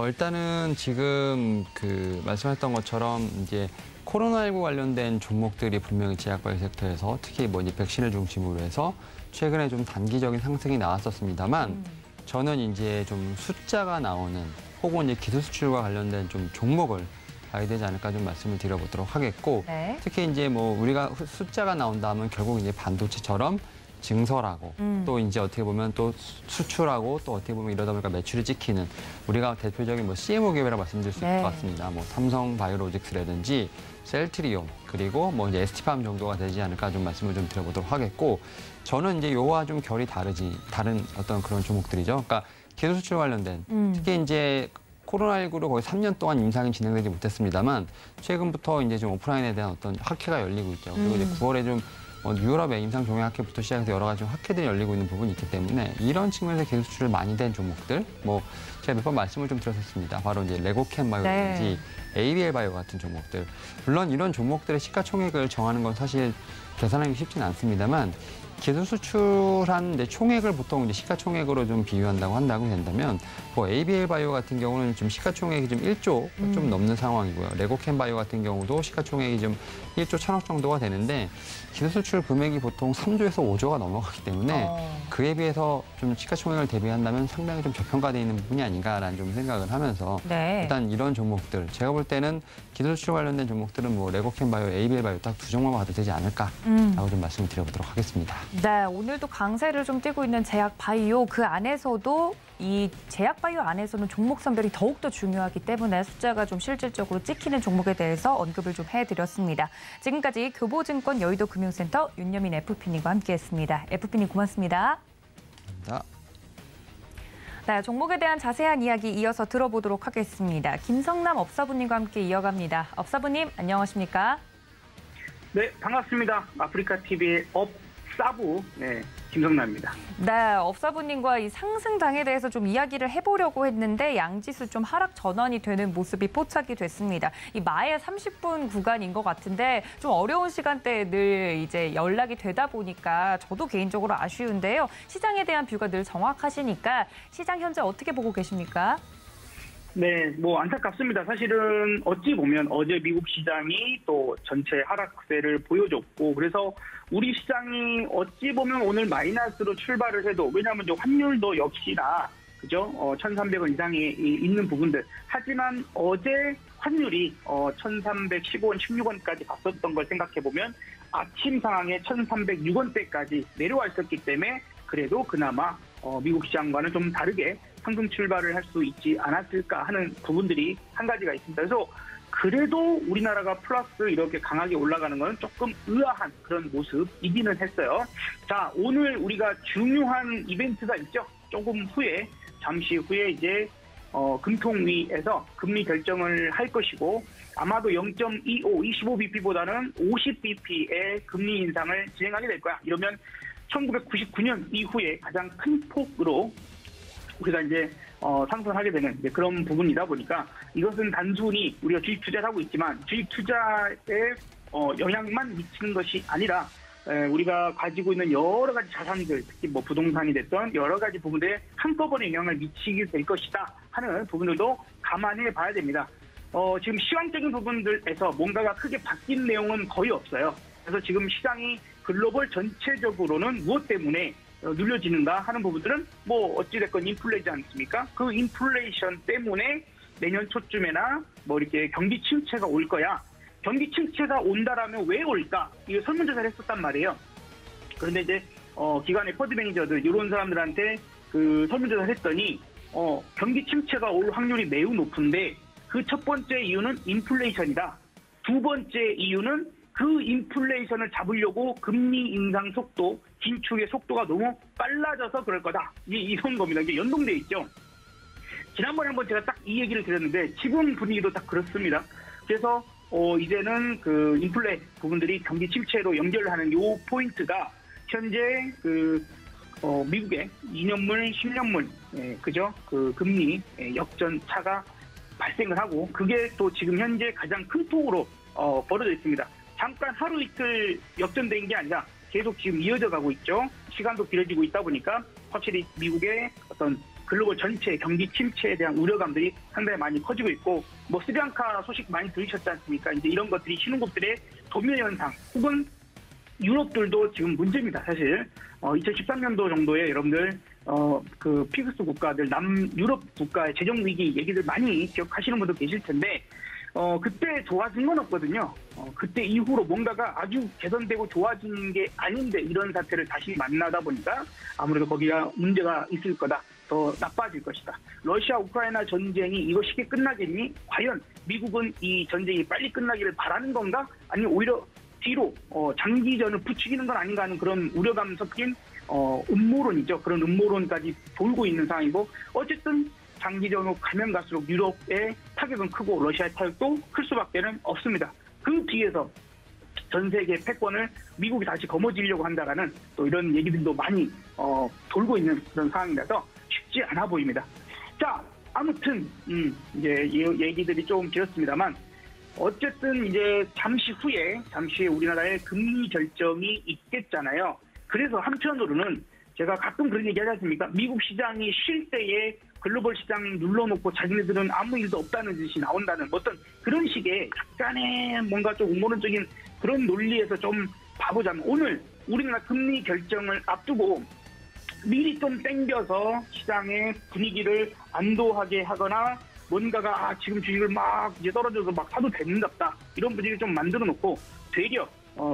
[SPEAKER 6] 일단은 지금 그 말씀하셨던 것처럼 이제 코로나19 관련된 종목들이 분명히 제약바이오 섹터에서 특히 뭐 이제 백신을 중심으로 해서 최근에 좀 단기적인 상승이 나왔었습니다만 저는 이제 좀 숫자가 나오는 혹은 이제 기술 수출과 관련된 좀 종목을 봐야 되지 않을까 좀 말씀을 드려보도록 하겠고 특히 이제 뭐 우리가 숫자가 나온다면 결국 이제 반도체처럼 증설하고 또 이제 어떻게 보면 또 수출하고 또 어떻게 보면 이러다 보니까 매출이 찍히는 우리가 대표적인 뭐 CMO 기업이라고 말씀드릴 수 있을 것 같습니다. 뭐 삼성 바이오로직스라든지 셀트리온 그리고 뭐 이제 ST팜 정도가 되지 않을까 좀 말씀을 좀 드려보도록 하겠고 저는 이제 요와 좀 결이 다른 어떤 그런 종목들이죠. 그러니까 기술 수출 관련된 특히 이제 코로나19로 거의 3년 동안 임상이 진행되지 못했습니다만 최근부터 이제 좀 오프라인에 대한 어떤 학회가 열리고 있죠. 그리고 이제 9월에 좀 유럽의 임상 종양 학회부터 시작해서 여러 가지 학회들이 열리고 있는 부분이 있기 때문에 이런 측면에서 기술 수출 많이 된 종목들, 제가 몇 번 말씀을 좀 드렸었습니다. 바로 이제 레고캠 바이오라든지 ABL 바이오 같은 종목들. 물론 이런 종목들의 시가총액을 정하는 건 사실 계산하기 쉽지는 않습니다만 기술 수출한 이제 총액을 보통 이제 시가총액으로 좀 비유한다고 된다면 ABL 바이오 같은 경우는 좀 시가총액이 좀 1조 좀 넘는 상황이고요. 레고캠 바이오 같은 경우도 시가총액이 좀 1조 1,000억 정도가 되는데 기술 수출 금액이 보통 3조에서 5조가 넘어가기 때문에 그에 비해서 좀 시가총액을 대비한다면 상당히 좀 저평가되어 있는 부분이 아닌가라는 좀 생각을 하면서 일단 이런 종목들 제가 볼 때는 기술 수출 관련된 종목들은 레고캠 바이오, ABL 바이오 딱 두 종목만 가도 되지 않을까라고 좀 말씀을 드려보도록 하겠습니다.
[SPEAKER 2] 네, 오늘도 강세를 좀 띠고 있는 제약 바이오 그 안에서도 이 제약 바이오 안에서는 종목 선별이 더욱더 중요하기 때문에 숫자가 좀 실질적으로 찍히는 종목에 대해서 언급을 좀 해드렸습니다. 지금까지 교보증권 여의도 금융센터 윤여민 FP님과 함께했습니다. FP님 고맙습니다.
[SPEAKER 6] 감사합니다.
[SPEAKER 2] 네, 종목에 대한 자세한 이야기 이어서 들어보도록 하겠습니다. 김성남 업사부님과 함께 이어갑니다. 업사부님 안녕하십니까?
[SPEAKER 7] 네, 반갑습니다. 아프리카TV의 업사부 김성남입니다.
[SPEAKER 2] 네, 업사부님과 이 상승당에 대해서 좀 이야기를 해보려고 했는데 양지수 좀 하락 전환이 되는 모습이 포착이 됐습니다. 이 마의 30분 구간인 것 같은데 좀 어려운 시간대에 늘 이제 연락이 되다 보니까 저도 개인적으로 아쉬운데요. 시장에 대한 뷰가 늘 정확하시니까 시장 현재 어떻게 보고 계십니까?
[SPEAKER 7] 네, 안타깝습니다. 사실은 어찌 보면 어제 미국 시장이 또 전체 하락세를 보여줬고 그래서 우리 시장이 어찌 보면 오늘 마이너스로 출발을 해도 왜냐하면 환율도 역시나 그죠? 1,300원 이상에 있는 부분들. 하지만 어제 환율이 1,315원, 16원까지 갔었던 걸 생각해보면 아침 상황에 1,306원대까지 내려와 있었기 때문에 그래도 그나마 미국 시장과는 좀 다르게 상승 출발을 할 수 있지 않았을까 하는 부분들이 한 가지가 있습니다. 그래서 그래도 우리나라가 플러스 이렇게 강하게 올라가는 건 조금 의아한 그런 모습이기는 했어요. 자, 오늘 우리가 중요한 이벤트가 있죠. 조금 후에, 잠시 후에 이제 금통위에서 금리 결정을 할 것이고 아마도 0.25, 25bp보다는 50bp의 금리 인상을 진행하게 될 거야. 이러면 1999년 이후에 가장 큰 폭으로 우리가 이제 상승하게 되는 이제 그런 부분이다 보니까 이것은 단순히 우리가 주식 투자를 하고 있지만 주식 투자에 영향만 미치는 것이 아니라 우리가 가지고 있는 여러 가지 자산들, 특히 부동산이 됐던 여러 가지 부분들에 한꺼번에 영향을 미치게 될 것이다 하는 부분들도 감안해 봐야 됩니다. 지금 시황적인 부분들에서 뭔가가 크게 바뀐 내용은 거의 없어요. 그래서 지금 시장이 글로벌 전체적으로는 무엇 때문에 눌려지는가 하는 부분들은 어찌됐건 인플레이지 않습니까? 그 인플레이션 때문에 내년 초쯤에나 이렇게 경기 침체가 올 거야. 경기 침체가 온다라면 왜 올까? 이거 설문조사를 했었단 말이에요. 그런데 이제 기관의 펀드 매니저들 이런 사람들한테 그 설문조사를 했더니 경기 침체가 올 확률이 매우 높은데 그 첫 번째 이유는 인플레이션이다. 두 번째 이유는 그 인플레이션을 잡으려고 금리 인상 속도, 긴축의 속도가 너무 빨라져서 그럴 거다. 이런 겁니다. 이게 연동돼 있죠. 지난번에 한번 제가 딱 이 얘기를 드렸는데 지금 분위기도 딱 그렇습니다. 그래서 이제는 그 인플레 부분들이 경기 침체로 연결하는 요 포인트가 현재 미국의 2년물, 10년물 그죠? 그 금리 역전 차가 발생을 하고 그게 또 지금 현재 가장 큰 폭으로 벌어져 있습니다. 잠깐 하루 이틀 역전된 게 아니라 계속 지금 이어져 가고 있죠. 시간도 길어지고 있다 보니까 확실히 미국의 어떤 글로벌 전체 경기 침체에 대한 우려감들이 상당히 많이 커지고 있고 스리랑카 소식 많이 들으셨지 않습니까? 이제 이런 것들이 신흥국들의 도면 현상 혹은 유럽들도 지금 문제입니다. 사실 2013년도 정도에 여러분들 그 피그스 국가들 남유럽 국가의 재정 위기 얘기들 많이 기억하시는 분도 계실 텐데 그때 좋아진 건 없거든요. 그때 이후로 뭔가가 아주 개선되고 좋아지는 게 아닌데 이런 사태를 다시 만나다 보니까 아무래도 거기가 문제가 있을 거다. 더 나빠질 것이다. 러시아 우크라이나 전쟁이 이거 쉽게 끝나겠니? 과연 미국은 이 전쟁이 빨리 끝나기를 바라는 건가? 아니면 오히려 뒤로 장기전을 부추기는 건 아닌가 하는 그런 우려감 섞인 음모론이죠. 그런 음모론까지 돌고 있는 상황이고 어쨌든 장기적으로 가면 갈수록 유럽의 타격은 크고 러시아의 타격도 클 수밖에 없습니다. 그 뒤에서 전 세계 패권을 미국이 다시 거머쥐려고 한다라는 또 이런 얘기들도 많이 돌고 있는 그런 상황이라서 쉽지 않아 보입니다. 자, 아무튼 이제 얘기들이 좀 길었습니다만 어쨌든 이제 잠시 후에 우리나라의 금리 결정이 있겠잖아요. 그래서 한편으로는 제가 가끔 그런 얘기 하지 않습니까? 미국 시장이 쉴 때에 글로벌 시장 눌러놓고 자기네들은 아무 일도 없다는 짓이 나온다는 어떤 그런 식의 약간의 뭔가 좀 음모론적인 그런 논리에서 좀 봐보자면 오늘 우리나라 금리 결정을 앞두고 미리 좀 땡겨서 시장의 분위기를 안도하게 하거나 뭔가가 지금 주식을 막 이제 떨어져서 막 사도 되는갑다 이런 분위기를 좀 만들어 놓고 되려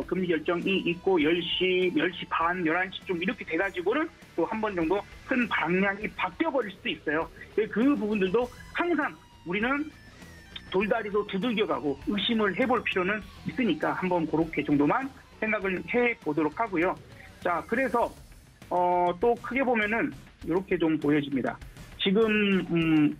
[SPEAKER 7] 금리 결정이 있고 10시 반, 11시쯤 이렇게 돼가지고는 또 한 번 정도 큰 방향이 바뀌어버릴 수도 있어요. 그 부분들도 항상 우리는 돌다리도 두들겨가고 의심을 해볼 필요는 있으니까 한번 그렇게 정도만 생각을 해보도록 하고요. 자, 그래서 또 크게 보면은 이렇게 좀 보여집니다. 지금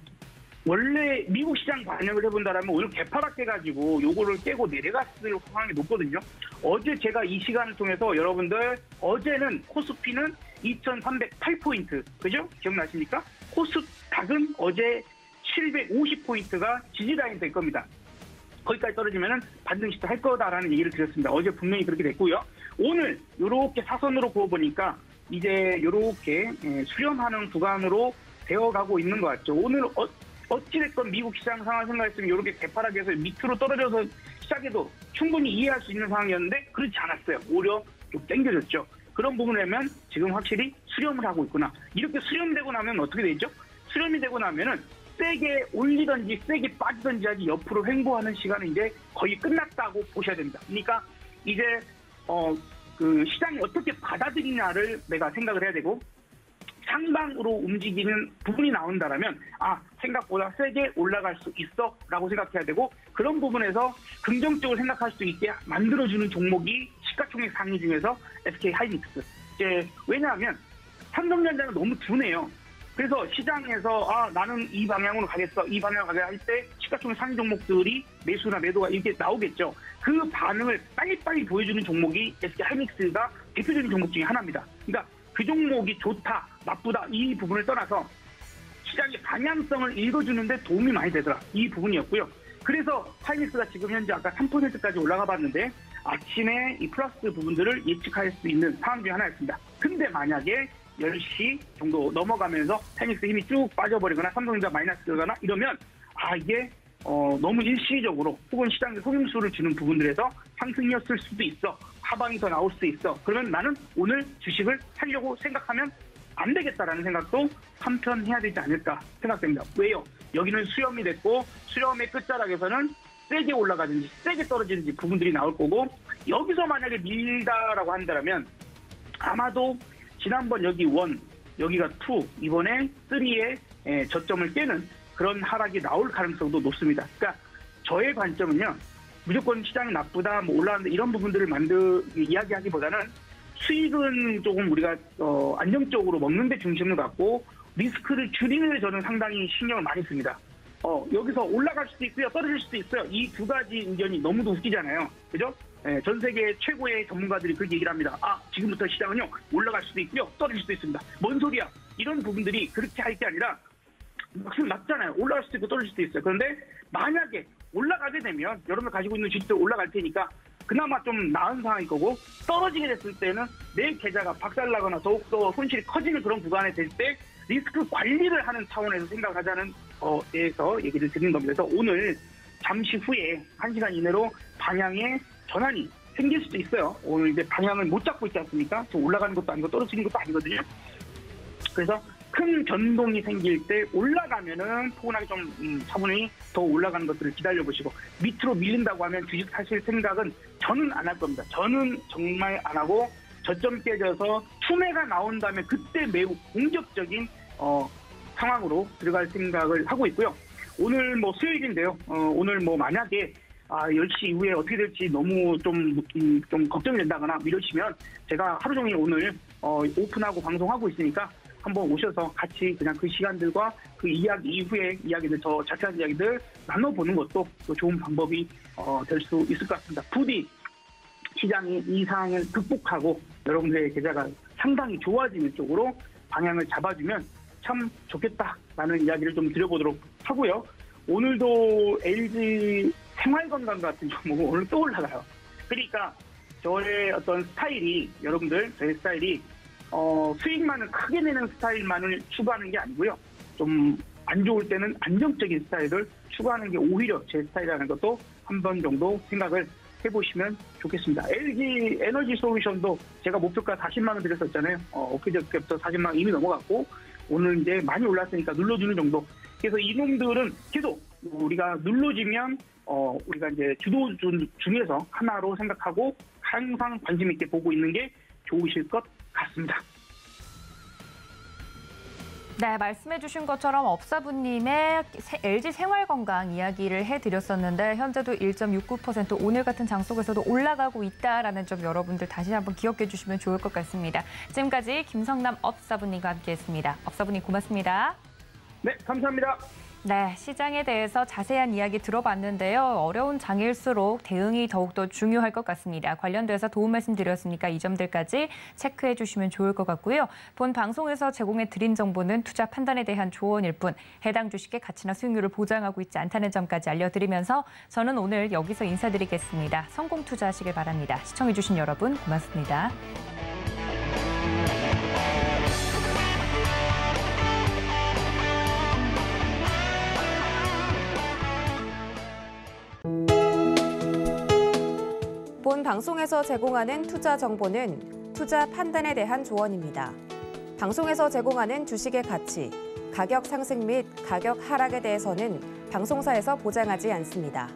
[SPEAKER 7] 원래 미국 시장 반영을 해본다라면 오늘 개파락해가지고 요거를 깨고 내려갔을 상황이 높거든요. 어제 제가 이 시간을 통해서 여러분들 어제는 코스피는 2,308포인트 그죠? 기억나십니까? 코스닥은 어제 750포인트가 지지라인 될 겁니다. 거기까지 떨어지면은 반등 시도할 거다라는 얘기를 드렸습니다. 어제 분명히 그렇게 됐고요. 오늘 요렇게 사선으로 그어보니까 이제 요렇게 수렴하는 구간으로 되어가고 있는 것 같죠. 오늘 어찌됐건 미국 시장 상황 생각했으면 이렇게 개파락해서 밑으로 떨어져서 시작해도 충분히 이해할 수 있는 상황이었는데 그렇지 않았어요. 오히려 좀 땡겨졌죠. 그런 부분이라면 지금 확실히 수렴을 하고 있구나. 이렇게 수렴되고 나면 어떻게 되죠? 수렴이 되고 나면은 세게 올리든지 세게 빠지든지 하지 옆으로 횡보하는 시간은 이제 거의 끝났다고 보셔야 됩니다. 그러니까 이제 그 시장이 어떻게 받아들이냐를 내가 생각을 해야 되고 상방으로 움직이는 부분이 나온다라면 생각보다 세게 올라갈 수 있어라고 생각해야 되고 그런 부분에서 긍정적으로 생각할 수 있게 만들어주는 종목이 시가총액 상위 중에서 SK 하이닉스. 왜냐하면 삼성전자는 너무 둔해요. 그래서 시장에서 나는 이 방향으로 가겠어, 이 방향으로 가겠어 할 때 시가총액 상위 종목들이 매수나 매도가 이렇게 나오겠죠. 그 반응을 빨리빨리 보여주는 종목이 SK 하이닉스가 대표적인 종목 중에 하나입니다. 그러니까 그 종목이 좋다, 나쁘다 이 부분을 떠나서 시장의 방향성을 읽어주는데 도움이 많이 되더라. 이 부분이었고요. 그래서 하이닉스가 지금 현재 아까 3%까지 올라가 봤는데 아침에 이 플러스 부분들을 예측할 수 있는 상황 중에 하나였습니다. 근데 만약에 10시 정도 넘어가면서 하이닉스 힘이 쭉 빠져버리거나 삼성전자 마이너스거나 이러면 이게 너무 일시적으로 혹은 시장에 속임수를 주는 부분들에서 상승이었을 수도 있어. 하방이 더 나올 수도 있어. 그러면 나는 오늘 주식을 하려고 생각하면 안 되겠다라는 생각도 한편 해야 되지 않을까 생각됩니다. 왜요? 여기는 수렴이 됐고 수렴의 끝자락에서는 세게 올라가든지 세게 떨어지는지 부분들이 나올 거고 여기서 만약에 밀다라고 한다면 아마도 지난번 여기 1, 여기가 2, 이번에 3의 저점을 깨는 그런 하락이 나올 가능성도 높습니다. 그러니까 저의 관점은요. 무조건 시장이 나쁘다, 올라간다 이런 부분들을 이야기하기보다는 수익은 조금 우리가 안정적으로 먹는 데 중심을 갖고 리스크를 줄이는 데 저는 상당히 신경을 많이 씁니다. 여기서 올라갈 수도 있고요, 떨어질 수도 있어요. 이 두 가지 의견이 너무도 웃기잖아요. 그죠? 전 세계 최고의 전문가들이 그렇게 얘기를 합니다. 지금부터 시장은요, 올라갈 수도 있고요, 떨어질 수도 있습니다. 뭔 소리야? 이런 부분들이 그렇게 할 게 아니라 막상 맞잖아요. 올라갈 수도 있고 떨어질 수도 있어요. 그런데 만약에 올라가게 되면 여러분들 가지고 있는 주식들 올라갈 테니까 그나마 좀 나은 상황일 거고 드러지게 됐을 때는 내 계좌가 박살나거나 더욱더 손실이 커지는 그런 구간에 될 때 리스크 관리를 하는 차원에서 생각하자는 데에서 얘기를 드리는 겁니다. 그래서 오늘 잠시 후에 1시간 이내로 방향의 전환이 생길 수도 있어요. 오늘 이제 방향을 못 잡고 있지 않습니까? 지금 올라가는 것도 아니고 떨어지는 것도 아니거든요. 그래서 큰 변동이 생길 때 올라가면은 포근하게 좀 차분히 더 올라가는 것들을 기다려보시고 밑으로 밀린다고 하면 주식 사실 생각은 저는 안 할 겁니다. 저는 정말 안 하고 저점 깨져서 추매가 나온다면 그때 매우 공격적인 상황으로 들어갈 생각을 하고 있고요. 오늘 수요일인데요. 오늘 만약에 10시 이후에 어떻게 될지 너무 좀 걱정이 된다거나 이러시면 제가 하루 종일 오늘 오픈하고 방송하고 있으니까 한번 오셔서 같이 그냥 그 시간들과 그 이야기 이후에 이야기들 더 자세한 이야기들 나눠보는 것도 또 좋은 방법이 될 수 있을 것 같습니다. 부디 시장이 이 상황을 극복하고 여러분들의 계좌가 상당히 좋아지는 쪽으로 방향을 잡아주면 참 좋겠다라는 이야기를 좀 드려보도록 하고요. 오늘도 LG 생활건강 같은 종목은 오늘 또 올라가요. 그러니까 저의 어떤 스타일이 여러분들 저의 스타일이 수익만을 크게 내는 스타일만을 추구하는 게 아니고요. 좀 안 좋을 때는 안정적인 스타일을 추구하는 게 오히려 제 스타일이라는 것도 한 번 정도 생각을 해보시면 좋겠습니다. LG 에너지 솔루션도 제가 목표가 40만 원 드렸었잖아요. 엊그저께부터 40만 원 이미 넘어갔고 오늘 이제 많이 올랐으니까 눌러주는 정도. 그래서 이놈들은 계속 우리가 눌러지면 우리가 이제 주도 중에서 하나로 생각하고 항상 관심 있게 보고 있는 게 좋으실 것 같습니다.
[SPEAKER 2] 네, 말씀해 주신 것처럼 업사부님의 LG 생활건강 이야기를 해드렸었는데 현재도 1.69% 오늘 같은 장 속에서도 올라가고 있다라는 점 여러분들 다시 한번 기억해 주시면 좋을 것 같습니다. 지금까지 김성남 업사부님과 함께했습니다. 업사부님 고맙습니다.
[SPEAKER 7] 네, 감사합니다.
[SPEAKER 2] 네, 시장에 대해서 자세한 이야기 들어봤는데요. 어려운 장일수록 대응이 더욱더 중요할 것 같습니다. 관련돼서 도움 말씀드렸으니까 이 점들까지 체크해 주시면 좋을 것 같고요. 본 방송에서 제공해 드린 정보는 투자 판단에 대한 조언일 뿐 해당 주식의 가치나 수익률을 보장하고 있지 않다는 점까지 알려드리면서 저는 오늘 여기서 인사드리겠습니다. 성공 투자하시길 바랍니다. 시청해 주신 여러분 고맙습니다.
[SPEAKER 1] 본 방송에서 제공하는 투자 정보는 투자 판단에 대한 조언입니다. 방송에서 제공하는 주식의 가치, 가격 상승 및 가격 하락에 대해서는 방송사에서 보장하지 않습니다.